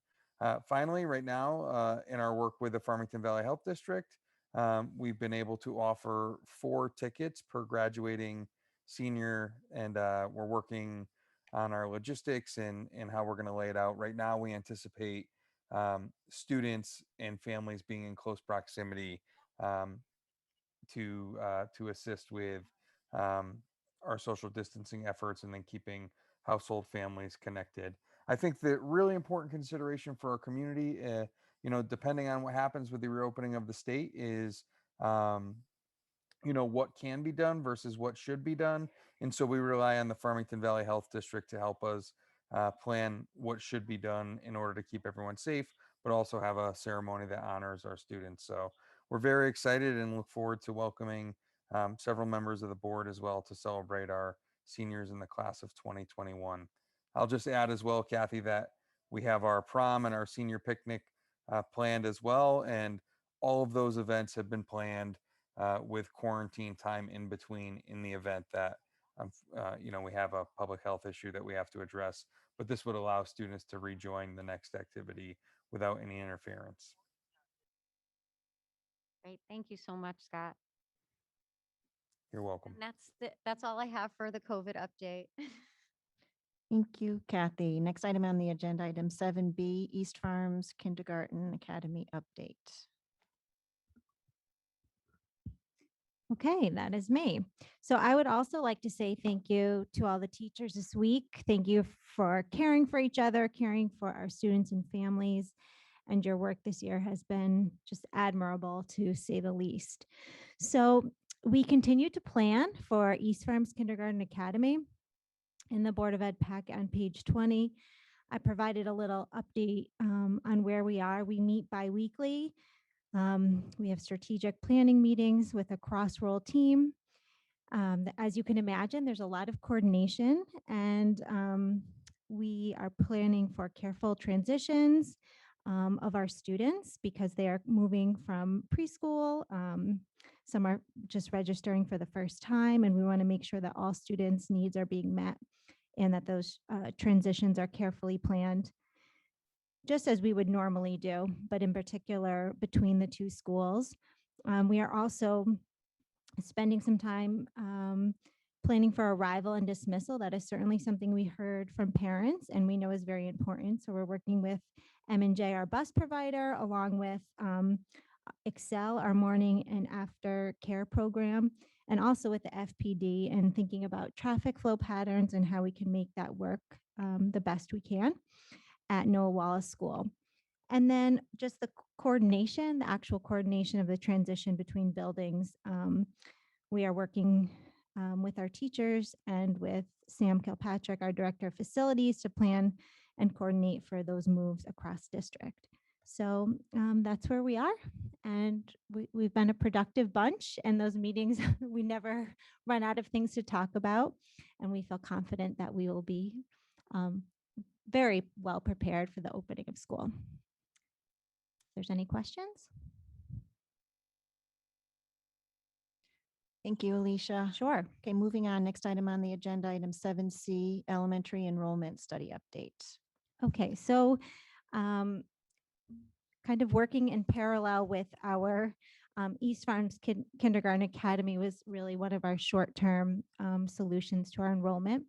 S17: Finally, right now, in our work with the Farmington Valley Health District, we've been able to offer 4 tickets per graduating senior, and we're working on our logistics and how we're going to lay it out. Right now, we anticipate students and families being in close proximity to assist with our social distancing efforts and then keeping household families connected. I think the really important consideration for our community, depending on what happens with the reopening of the state, is what can be done versus what should be done. And so we rely on the Farmington Valley Health District to help us plan what should be done in order to keep everyone safe, but also have a ceremony that honors our students. So we're very excited and look forward to welcoming several members of the board as well to celebrate our seniors in the class of 2021. I'll just add as well, Kathy, that we have our prom and our senior picnic planned as well. And all of those events have been planned with quarantine time in between in the event that, we have a public health issue that we have to address. But this would allow students to rejoin the next activity without any interference.
S8: Great. Thank you so much, Scott.
S17: You're welcome.
S8: And that's all I have for the COVID update.
S1: Thank you, Kathy. Next item on the agenda, item 7B, East Farms Kindergarten Academy update.
S18: Okay, that is me. So I would also like to say thank you to all the teachers this week. Thank you for caring for each other, caring for our students and families. And your work this year has been just admirable, to say the least. So we continue to plan for East Farms Kindergarten Academy. In the Board of Ed packet on page 20, I provided a little update on where we are. We meet bi-weekly. We have strategic planning meetings with a cross-roll team. As you can imagine, there's a lot of coordination, and we are planning for careful transitions of our students because they are moving from preschool. Some are just registering for the first time, and we want to make sure that all students' needs are being met and that those transitions are carefully planned, just as we would normally do, but in particular between the two schools. We are also spending some time planning for arrival and dismissal. That is certainly something we heard from parents and we know is very important. So we're working with M&J, our bus provider, along with Excel, our morning and after care program, and also with the FPD, and thinking about traffic flow patterns and how we can make that work the best we can at Noah Wallace School. And then just the coordination, the actual coordination of the transition between buildings. We are working with our teachers and with Sam Kilpatrick, our Director of Facilities, to plan and coordinate for those moves across district. So that's where we are. And we've been a productive bunch, and those meetings, we never run out of things to talk about. And we feel confident that we will be very well prepared for the opening of school. If there's any questions?
S1: Thank you, Alicia.
S18: Sure.
S1: Okay, moving on. Next item on the agenda, item 7C, elementary enrollment study update.
S18: Okay, so kind of working in parallel with our East Farms Kindergarten Academy was really one of our short-term solutions to our enrollment.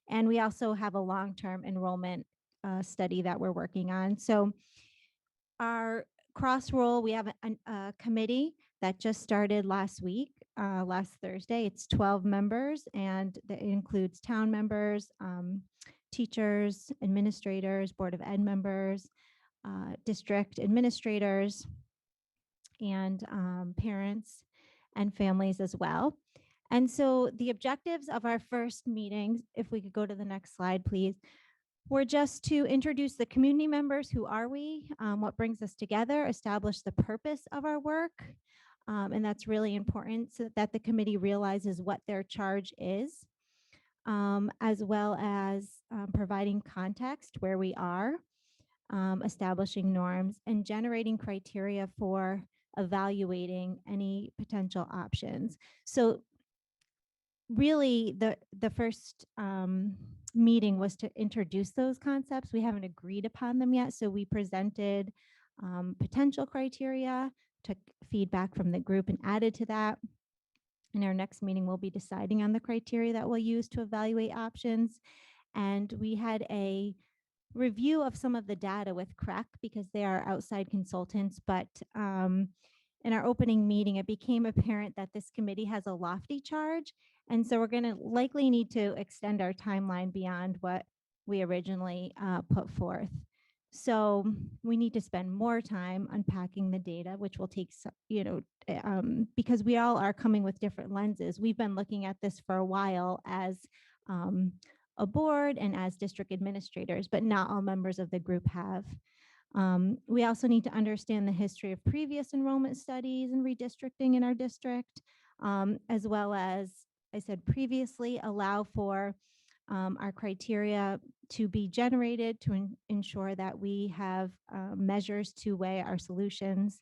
S18: And we also have a long-term enrollment study that we're working on. So our cross-roll, we have a committee that just started last week last Thursday. It's 12 members, and that includes town members, teachers, administrators, Board of Ed members, district administrators, and parents and families as well. And so the objectives of our first meetings, if we could go to the next slide, please, were just to introduce the community members. Who are we? What brings us together? Establish the purpose of our work. And that's really important so that the committee realizes what their charge is, as well as providing context where we are, establishing norms, and generating criteria for evaluating any potential options. So really the first meeting was to introduce those concepts. We haven't agreed upon them yet. So we presented potential criteria, took feedback from the group and added to that. In our next meeting, we'll be deciding on the criteria that we'll use to evaluate options. And we had a review of some of the data with CREC because they are outside consultants, but in our opening meeting, it became apparent that this committee has a lofty charge. And so we're going to likely need to extend our timeline beyond what we originally put forth. So we need to spend more time unpacking the data, which will take, because we all are coming with different lenses. We've been looking at this for a while as a board and as district administrators, but not all members of the group have. We also need to understand the history of previous enrollment studies and redistricting in our district, as well as I said previously, allow for our criteria to be generated to ensure that we have measures to weigh our solutions.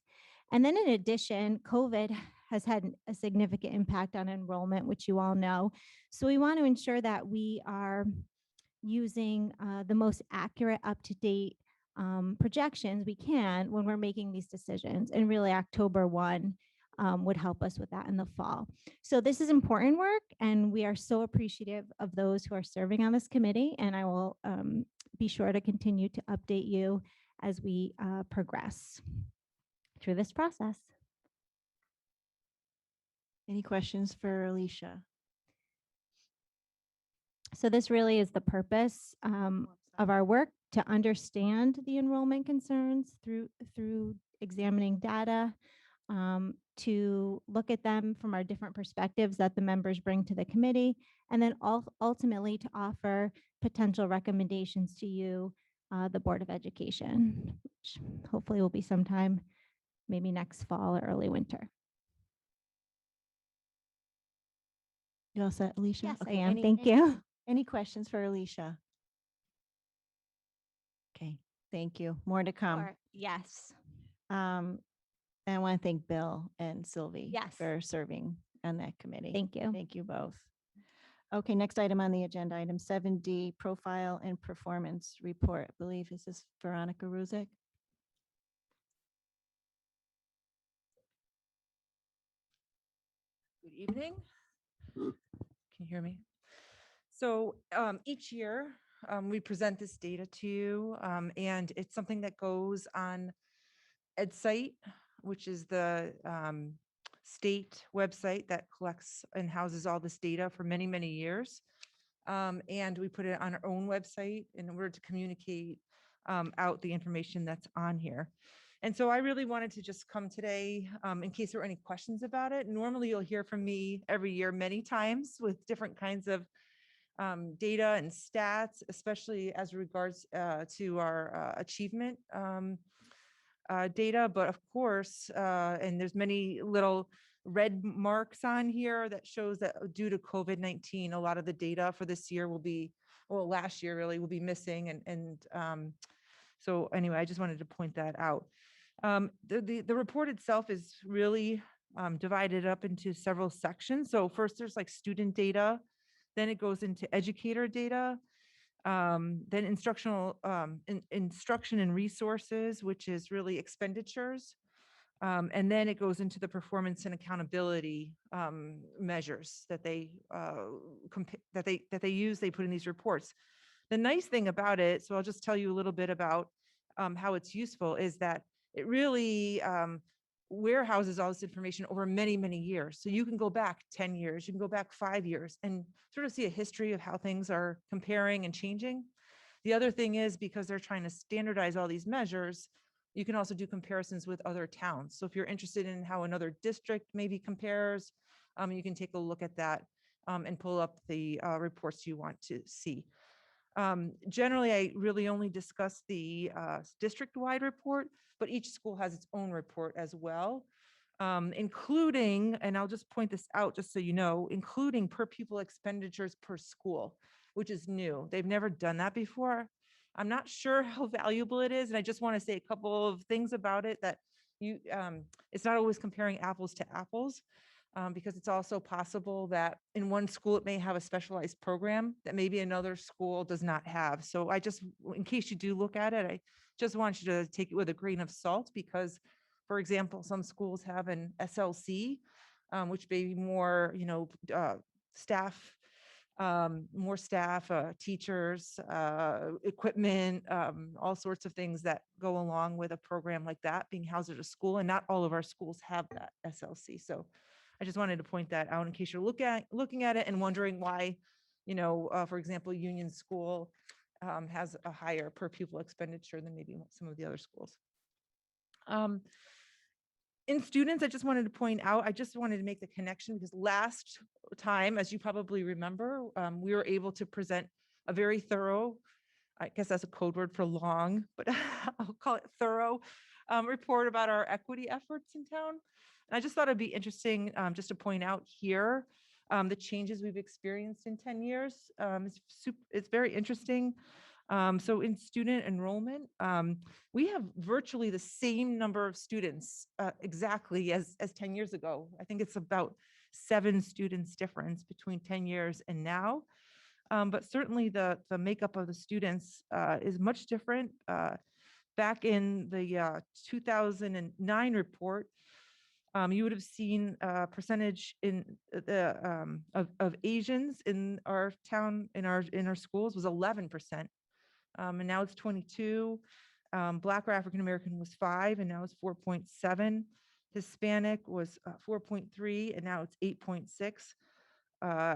S18: And then in addition, COVID has had a significant impact on enrollment, which you all know. So we want to ensure that we are using the most accurate, up-to-date projections we can when we're making these decisions. And really October 1 would help us with that in the fall. So this is important work, and we are so appreciative of those who are serving on this committee. And I will be sure to continue to update you as we progress through this process.
S1: Any questions for Alicia?
S18: So this really is the purpose of our work, to understand the enrollment concerns through examining data, to look at them from our different perspectives that the members bring to the committee, and then ultimately to offer potential recommendations to you, the Board of Education, which hopefully will be sometime maybe next fall or early winter.
S1: You all set, Alicia?
S18: Yes,
S1: Okay,
S18: I am. Thank you.
S1: Any questions for Alicia? Okay, thank you. More to come.
S18: Yes.
S1: And I want to thank Bill and Sylvie
S18: Yes.
S1: for serving on that committee.
S18: Thank you.
S1: Thank you both. Okay, next item on the agenda, item 7D, profile and performance report. I believe this is Veronica Ruzick.
S19: Good evening. Can you hear me? So each year we present this data to you, and it's something that goes on EdSite, which is the state website that collects and houses all this data for many, many years. And we put it on our own website in order to communicate out the information that's on here. And so I really wanted to just come today in case there were any questions about it. Normally you'll hear from me every year many times with different kinds of data and stats, especially as regards to our achievement data. But of course, and there's many little red marks on here that shows that due to COVID-19, a lot of the data for this year will be, well, last year really will be missing. So anyway, I just wanted to point that out. The report itself is really divided up into several sections. So first there's like student data, then it goes into educator data, then instruction and resources, which is really expenditures. And then it goes into the performance and accountability measures that they use, they put in these reports. The nice thing about it, so I'll just tell you a little bit about how it's useful, is that it really warehouses all this information over many, many years. So you can go back 10 years, you can go back 5 years and sort of see a history of how things are comparing and changing. The other thing is, because they're trying to standardize all these measures, you can also do comparisons with other towns. So if you're interested in how another district maybe compares, you can take a look at that and pull up the reports you want to see. Generally, I really only discuss the district-wide report, but each school has its own report as well, including, and I'll just point this out just so you know, including per pupil expenditures per school, which is new. They've never done that before. I'm not sure how valuable it is, and I just want to say a couple of things about it, that it's not always comparing apples to apples. Because it's also possible that in one school it may have a specialized program that maybe another school does not have. So I just, in case you do look at it, I just want you to take it with a grain of salt, because, for example, some schools have an SLC, which may be more, staff, more staff, teachers, equipment, all sorts of things that go along with a program like that being housed at a school, and not all of our schools have that SLC. So I just wanted to point that out in case you're looking at it and wondering why, for example, Union School has a higher per pupil expenditure than maybe some of the other schools. In students, I just wanted to point out, I just wanted to make the connection, because last time, as you probably remember, we were able to present a very thorough, I guess that's a code word for long, but I'll call it thorough, report about our equity efforts in town. And I just thought it'd be interesting just to point out here the changes we've experienced in 10 years. It's very interesting. So in student enrollment, we have virtually the same number of students exactly as 10 years ago. I think it's about 7 students difference between 10 years and now. But certainly the makeup of the students is much different. Back in the 2009 report, you would have seen a percentage in the of Asians in our town, in our schools, was 11%, and now it's 22. Black or African American was 5, and now it's 4.7. Hispanic was 4.3, and now it's 8.6.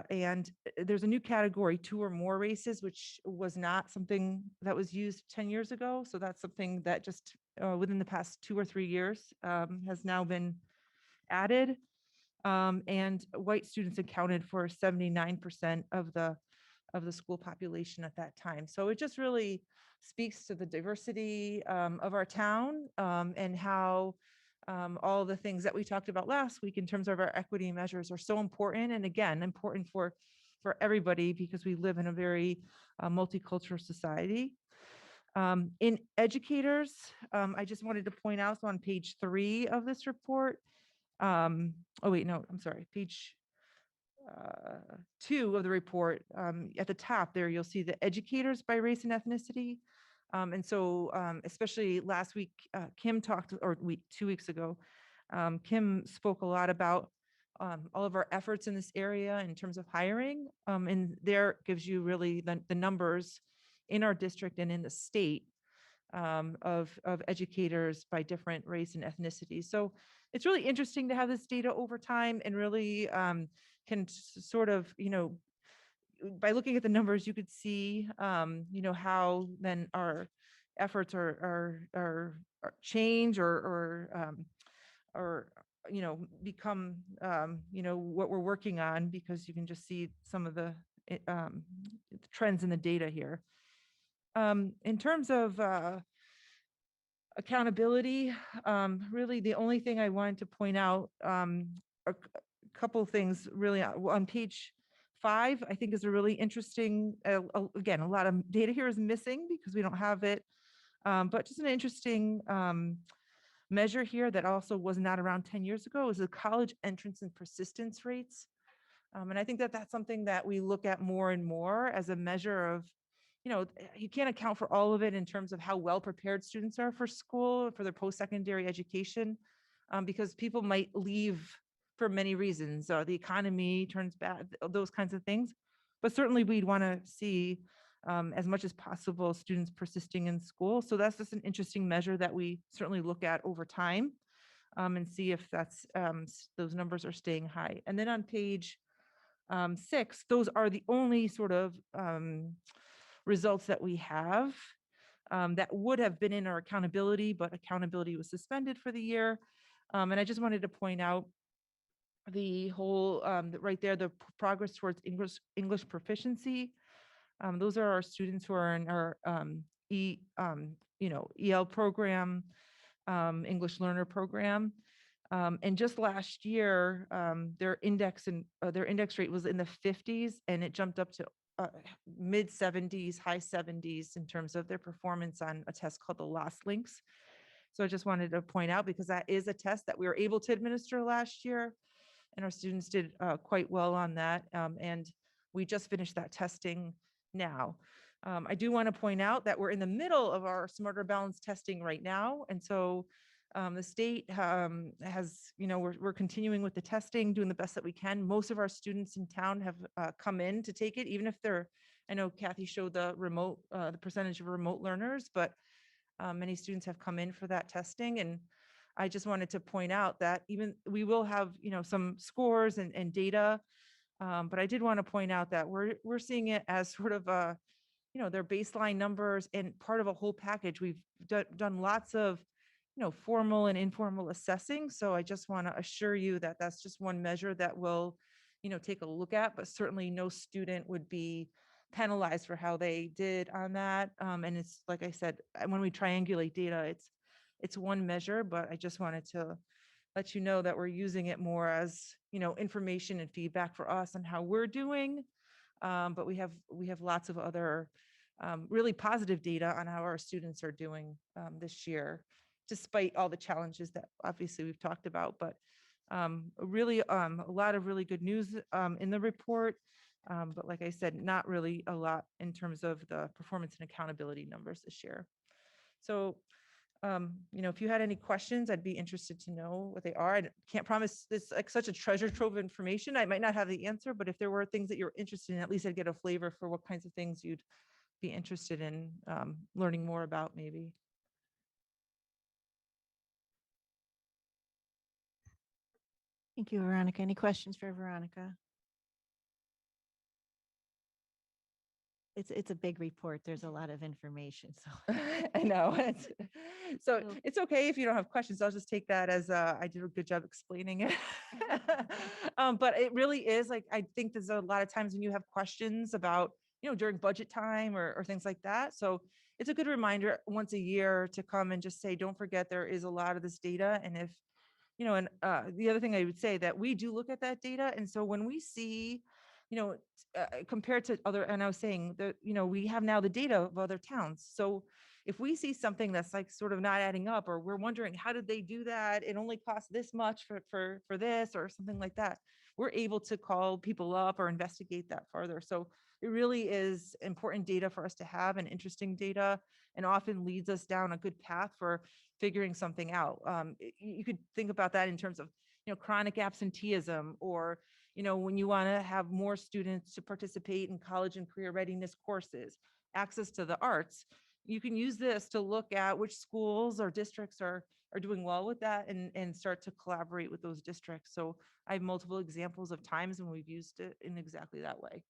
S19: And there's a new category, 2 or more races, which was not something that was used 10 years ago. So that's something that just within the past 2 or 3 years has now been added. And white students accounted for 79% of the school population at that time. So it just really speaks to the diversity of our town, and how all the things that we talked about last week in terms of our equity measures are so important. And again, important for everybody, because we live in a very multicultural society. In educators, I just wanted to point out, so on page 3 of this report, oh wait, no, I'm sorry, page 2 of the report, at the top there, you'll see the educators by race and ethnicity. And so especially last week, Kim talked, or 2 weeks ago, Kim spoke a lot about all of our efforts in this area in terms of hiring. And there gives you really the numbers in our district and in the state of educators by different race and ethnicity. So it's really interesting to have this data over time, and really can sort of, by looking at the numbers, you could see, how then our efforts are change or become, what we're working on, because you can just see some of the trends in the data here. In terms of accountability, really the only thing I wanted to point out are a couple of things really on page 5, I think is a really interesting, again, a lot of data here is missing because we don't have it, but just an interesting measure here that also was not around 10 years ago is the college entrance and persistence rates. And I think that that's something that we look at more and more as a measure of, you can't account for all of it in terms of how well prepared students are for school, for their post-secondary education, because people might leave for many reasons. The economy turns bad, those kinds of things. But certainly we'd want to see as much as possible students persisting in school. So that's just an interesting measure that we certainly look at over time. and see if that's those numbers are staying high. And then on page 6, those are the only sort of results that we have that would have been in our accountability, but accountability was suspended for the year. And I just wanted to point out the whole right there, the progress towards English proficiency. Those are our students who are in our EL program, English learner program. And just last year, their index rate was in the 50s, and it jumped up to mid 70s, high 70s in terms of their performance on a test called the Lost Links. So I just wanted to point out, because that is a test that we were able to administer last year, and our students did quite well on that. And we just finished that testing now. I do want to point out that we're in the middle of our Smarter Balance testing right now. And so the state has, we're continuing with the testing, doing the best that we can. Most of our students in town have come in to take it, even if they're, I know Kathy showed the percentage of remote learners, but many students have come in for that testing. And I just wanted to point out that even we will have, some scores and data, but I did want to point out that we're seeing it as sort of their baseline numbers and part of a whole package. We've done lots of formal and informal assessing. So I just want to assure you that that's just one measure that we'll, take a look at, but certainly no student would be penalized for how they did on that. And it's, like I said, when we triangulate data, it's one measure, but I just wanted to let you know that we're using it more as, information and feedback for us on how we're doing. But we have lots of other really positive data on how our students are doing this year, despite all the challenges that obviously we've talked about. But really a lot of really good news in the report. But like I said, not really a lot in terms of the performance and accountability numbers this year. So if you had any questions, I'd be interested to know what they are. I can't promise this like such a treasure trove of information. I might not have the answer, but if there were things that you're interested in, at least I'd get a flavor for what kinds of things you'd be interested in learning more about maybe.
S1: Thank you, Veronica. Any questions for Veronica? It's a big report. There's a lot of information. So
S19: I know. It's okay if you don't have questions. I'll just take that as I did a good job explaining it. But it really is like, I think there's a lot of times when you have questions about, during budget time or things like that. So it's a good reminder once a year to come and just say, don't forget, there is a lot of this data. And if, and the other thing I would say that we do look at that data. And so when we see, compared to other, and I was saying that, we have now the data of other towns. So if we see something that's like sort of not adding up, or we're wondering, how did they do that? It only costs this much for this or something like that. We're able to call people up or investigate that further. So it really is important data for us to have, and interesting data, and often leads us down a good path for figuring something out. You could think about that in terms of, chronic absenteeism, or, when you want to have more students to participate in college and career readiness courses, access to the arts. You can use this to look at which schools or districts are doing well with that, and start to collaborate with those districts. So I have multiple examples of times when we've used it in exactly that way.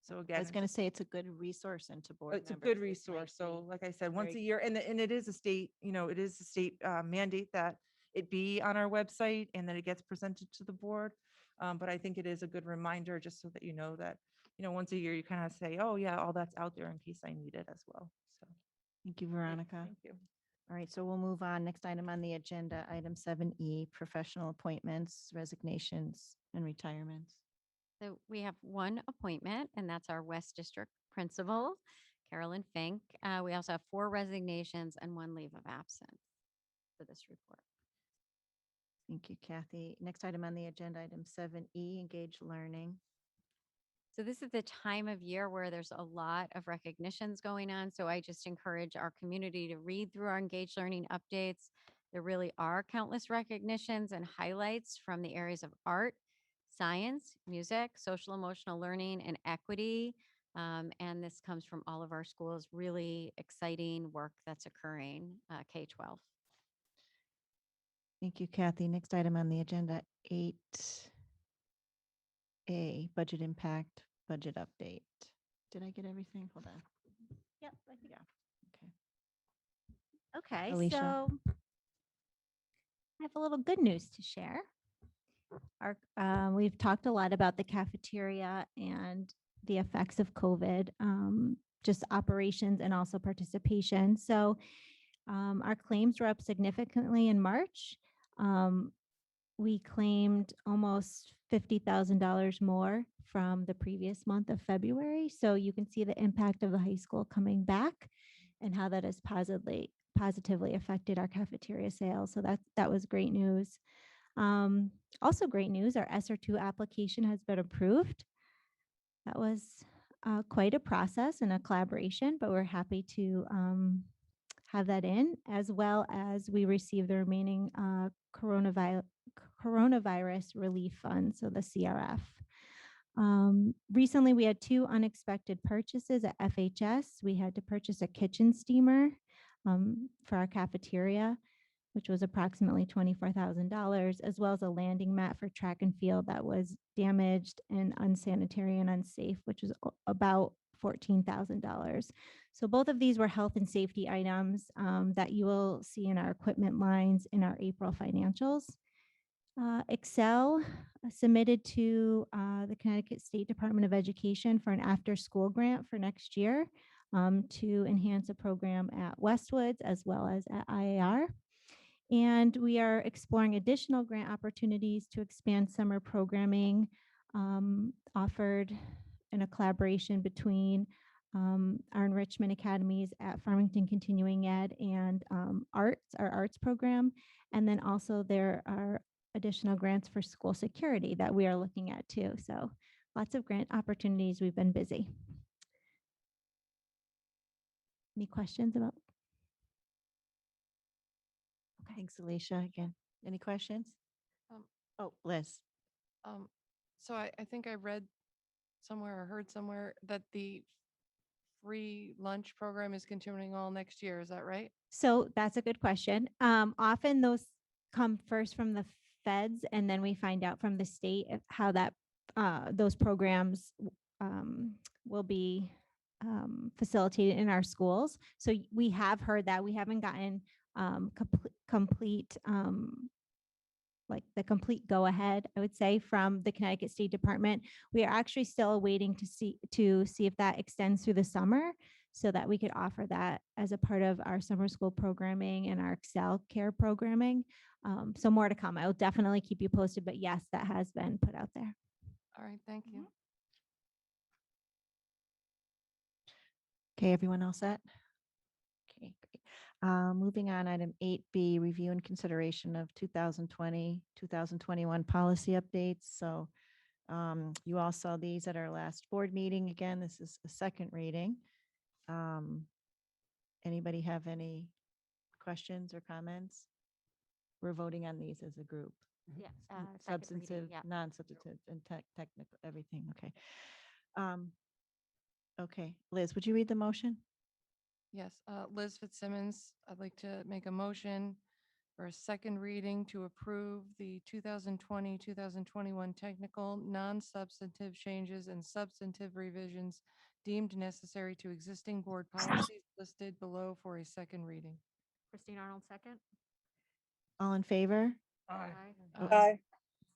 S19: So again,
S1: I was going to say it's a good resource into board
S19: it's a
S1: members.
S19: good
S1: It might
S19: resource. So
S1: be
S19: like I said, once a
S1: very-
S19: year, and it is a state, it is a state mandate that it be on our website and that it gets presented to the board. But I think it is a good reminder, just so that you know that, once a year you kind of say, oh yeah, all that's out there in case I need it as well. So
S1: Thank you, Veronica.
S19: thank you.
S1: All right, so we'll move on. Next item on the agenda, item 7E, professional appointments, resignations, and retirements.
S8: So we have one appointment, and that's our West District Principal, Carolyn Fink. We also have 4 resignations and 1 leave of absence for this report.
S1: Thank you, Kathy. Next item on the agenda, item 7E, engage learning.
S8: So this is the time of year where there's a lot of recognitions going on. So I just encourage our community to read through our engaged learning updates. There really are countless recognitions and highlights from the areas of art, science, music, social emotional learning, and equity. And this comes from all of our schools. Really exciting work that's occurring K-12.
S1: Thank you, Kathy. Next item on the agenda, 8A, budget impact, budget update. Did I get everything? Hold on.
S18: Yep. I think-
S1: Yeah.
S18: Okay,
S1: Alicia.
S18: so I have a little good news to share. We've talked a lot about the cafeteria and the effects of COVID, just operations and also participation. So our claims were up significantly in March. We claimed almost $50,000 more from the previous month of February. So you can see the impact of the high school coming back and how that has positively affected our cafeteria sales. So that was great news. Also great news, our SR2 application has been approved. That was quite a process and a collaboration, but we're happy to have that in, as well as we received the remaining coronavirus relief fund, so the CRF. Recently, we had 2 unexpected purchases at FHS. We had to purchase a kitchen steamer for our cafeteria, which was approximately $24,000, as well as a landing mat for track and field that was damaged and unsanitary and unsafe, which was about $14,000. So both of these were health and safety items that you will see in our equipment lines in our April financials. Excel submitted to the Connecticut State Department of Education for an after-school grant for next year to enhance a program at Westwoods as well as at IAR. And we are exploring additional grant opportunities to expand summer programming offered in a collaboration between our enrichment academies at Farmington Continuing Ed and our arts program. And then also there are additional grants for school security that we are looking at too. So lots of grant opportunities. We've been busy. Any questions about?
S1: Thanks, Alicia. Again, any questions? Oh, Liz.
S2: So I think I read somewhere or heard somewhere that the free lunch program is continuing all next year. Is that right?
S18: So that's a good question. Often those come first from the feds, and then we find out from the state how that those programs will be facilitated in our schools. So we have heard that. We haven't gotten complete like the complete go ahead, I would say, from the Connecticut State Department. We are actually still waiting to see if that extends through the summer so that we could offer that as a part of our summer school programming and our Excel care programming. So more to come. I will definitely keep you posted, but yes, that has been put out there.
S2: All right, thank you.
S1: Okay, everyone all set? Okay, great. Moving on, item 8B, review and consideration of 2020, 2021 policy updates. So you all saw these at our last board meeting. Again, this is a second reading. Anybody have any questions or comments? We're voting on these as a group.
S8: Yeah,
S1: Substantive, non-substantive, and technical, everything. Okay. Okay, Liz, would you read the motion?
S2: Yes, Liz Fitzsimmons, I'd like to make a motion for a second reading to approve the 2020, 2021 technical, non-substantive changes and substantive revisions deemed necessary to existing board policies listed below for a second reading.
S7: Christine Arnold, second.
S1: All in favor?
S2: Aye.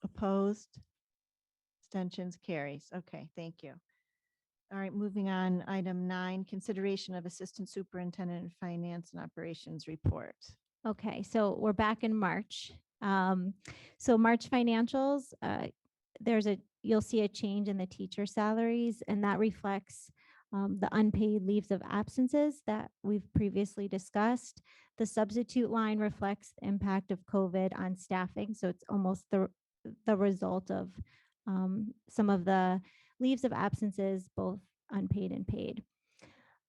S1: Opposed? Abstentions carries. Okay, thank you. All right, moving on, item 9, consideration of Assistant Superintendent of Finance and Operations report.
S18: Okay, so we're back in March. So March financials, you'll see a change in the teacher salaries, and that reflects the unpaid leaves of absences that we've previously discussed. The substitute line reflects the impact of COVID on staffing, so it's almost the result of some of the leaves of absences, both unpaid and paid.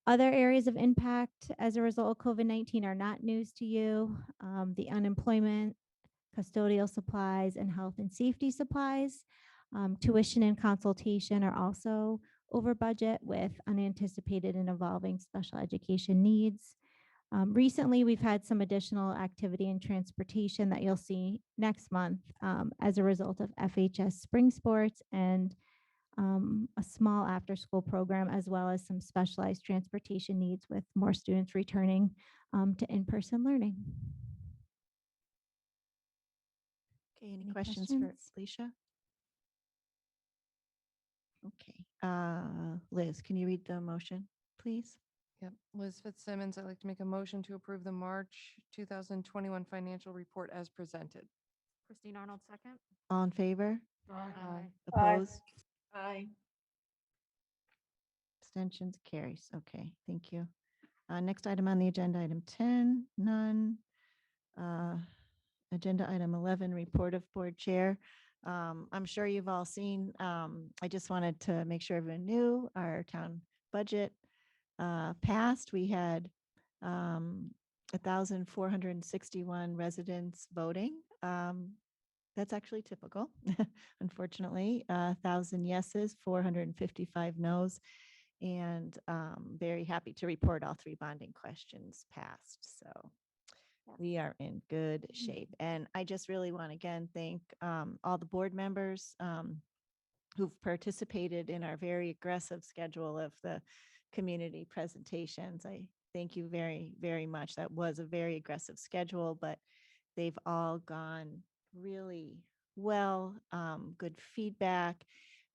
S18: Other areas of impact as a result of COVID-19 are not news to you. The unemployment, custodial supplies, and health and safety supplies. Tuition and consultation are also over budget with unanticipated and evolving special education needs. Recently, we've had some additional activity in transportation that you'll see next month as a result of FHS spring sports and a small after-school program, as well as some specialized transportation needs with more students returning to in-person learning.
S1: Okay, any questions for Alicia? Okay, Liz, can you read the motion, please?
S2: Yep. Liz Fitzsimmons, I'd like to make a motion to approve the March 2021 financial report as presented.
S7: Christine Arnold, second.
S1: All in favor?
S2: Aye.
S1: Opposed?
S13: Aye.
S1: Abstentions? Carries. Okay, thank you. Next item on the agenda, item 10, none. Agenda item 11, report of board chair. I'm sure you've all seen, I just wanted to make sure everyone knew our town budget passed. We had 1,461 residents voting. That's actually typical, unfortunately. 1,000 yeses, 455 nos, and very happy to report all 3 bonding questions passed. So we are in good shape. And I just really want to again thank all the board members who've participated in our very aggressive schedule of the community presentations. I thank you very, very much. That was a very aggressive schedule, but they've all gone really well, good feedback.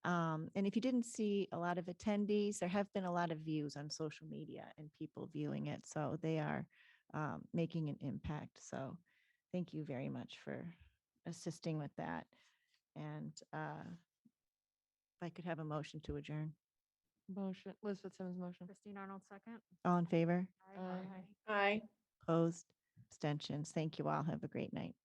S1: And if you didn't see a lot of attendees, there have been a lot of views on social media and people viewing it. So they are making an impact. So thank you very much for assisting with that. And if I could have a motion to adjourn.
S2: Motion, Liz Fitzsimmons motion.
S7: Christine Arnold, second.
S1: All in favor?
S2: Aye.
S13: Aye.
S1: Opposed? Abstentions? Thank you all. Have a great night.